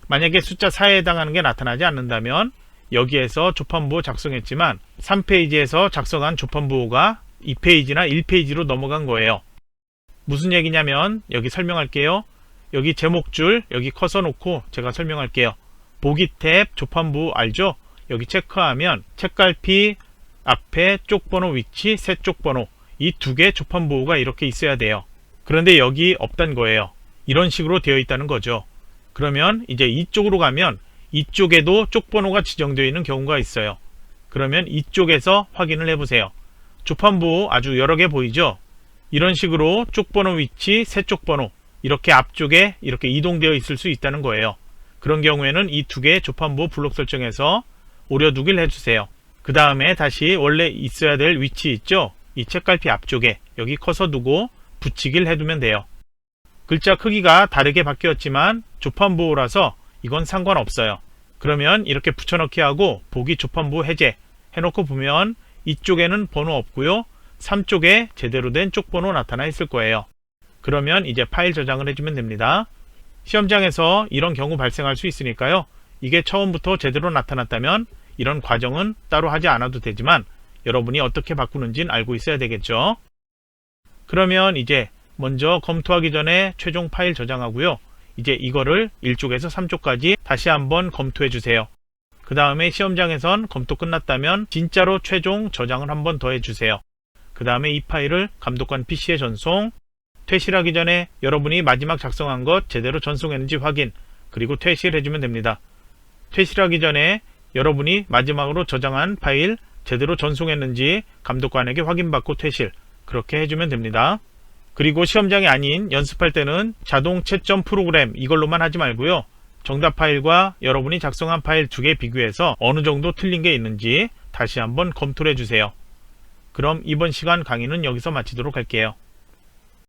만약에 숫자 4에 해당하는 게 나타나지 않는다면 여기에서 조판부호 작성했지만 3페이지에서 작성한 조판부호가 2페이지나 1페이지로 넘어간 거예요. 무슨 얘기냐면 여기 설명할게요. 여기 제목줄 여기 커서 놓고 제가 설명할게요. 보기 탭 조판부호 알죠? 여기 체크하면 책갈피 앞에 쪽번호 위치 새 쪽번호 이 두 개 조판부호가 이렇게 있어야 돼요. 그런데 여기 없단 거예요. 이런 식으로 되어 있다는 거죠. 그러면 이제 이쪽으로 가면 이쪽에도 쪽번호가 지정되어 있는 경우가 있어요. 그러면 이쪽에서 확인을 해보세요. 조판부호 아주 여러 개 보이죠? 이런 식으로 쪽번호 위치 새 쪽번호 이렇게 앞쪽에 이렇게 이동되어 있을 수 있다는 거예요. 그런 경우에는 이 두 개의 조판부호 블록 설정해서 오려두기를 해주세요. 그 다음에 다시 원래 있어야 될 위치 있죠? 이 책갈피 앞쪽에 여기 커서 두고 붙이기를 해두면 돼요. 글자 크기가 다르게 바뀌었지만 조판부호라서 이건 상관없어요. 그러면 이렇게 붙여넣기 하고 보기 조판부호 해제 해놓고 보면 이쪽에는 번호 없고요. 3쪽에 제대로 된 쪽번호 나타나 있을 거예요. 그러면 이제 파일 저장을 해주면 됩니다. 시험장에서 이런 경우 발생할 수 있으니까요. 이게 처음부터 제대로 나타났다면 이런 과정은 따로 하지 않아도 되지만 여러분이 어떻게 바꾸는지는 알고 있어야 되겠죠. 그러면 이제 먼저 검토하기 전에 최종 파일 저장하고요. 이제 이거를 1쪽에서 3쪽까지 다시 한번 검토해 주세요. 그 다음에 시험장에선 검토 끝났다면 진짜로 최종 저장을 한번 더 해주세요. 그 다음에 이 파일을 감독관 PC에 전송, 퇴실하기 전에 여러분이 마지막 작성한 것 제대로 전송했는지 확인, 그리고 퇴실해 주면 됩니다. 퇴실하기 전에 여러분이 마지막으로 저장한 파일 제대로 전송했는지 감독관에게 확인받고 퇴실, 그렇게 해주면 됩니다. 그리고 시험장이 아닌 연습할 때는 자동 채점 프로그램 이걸로만 하지 말고요. 정답 파일과 여러분이 작성한 파일 두 개 비교해서 어느 정도 틀린 게 있는지 다시 한번 검토를 해주세요. 그럼 이번 시간 강의는 여기서 마치도록 할게요.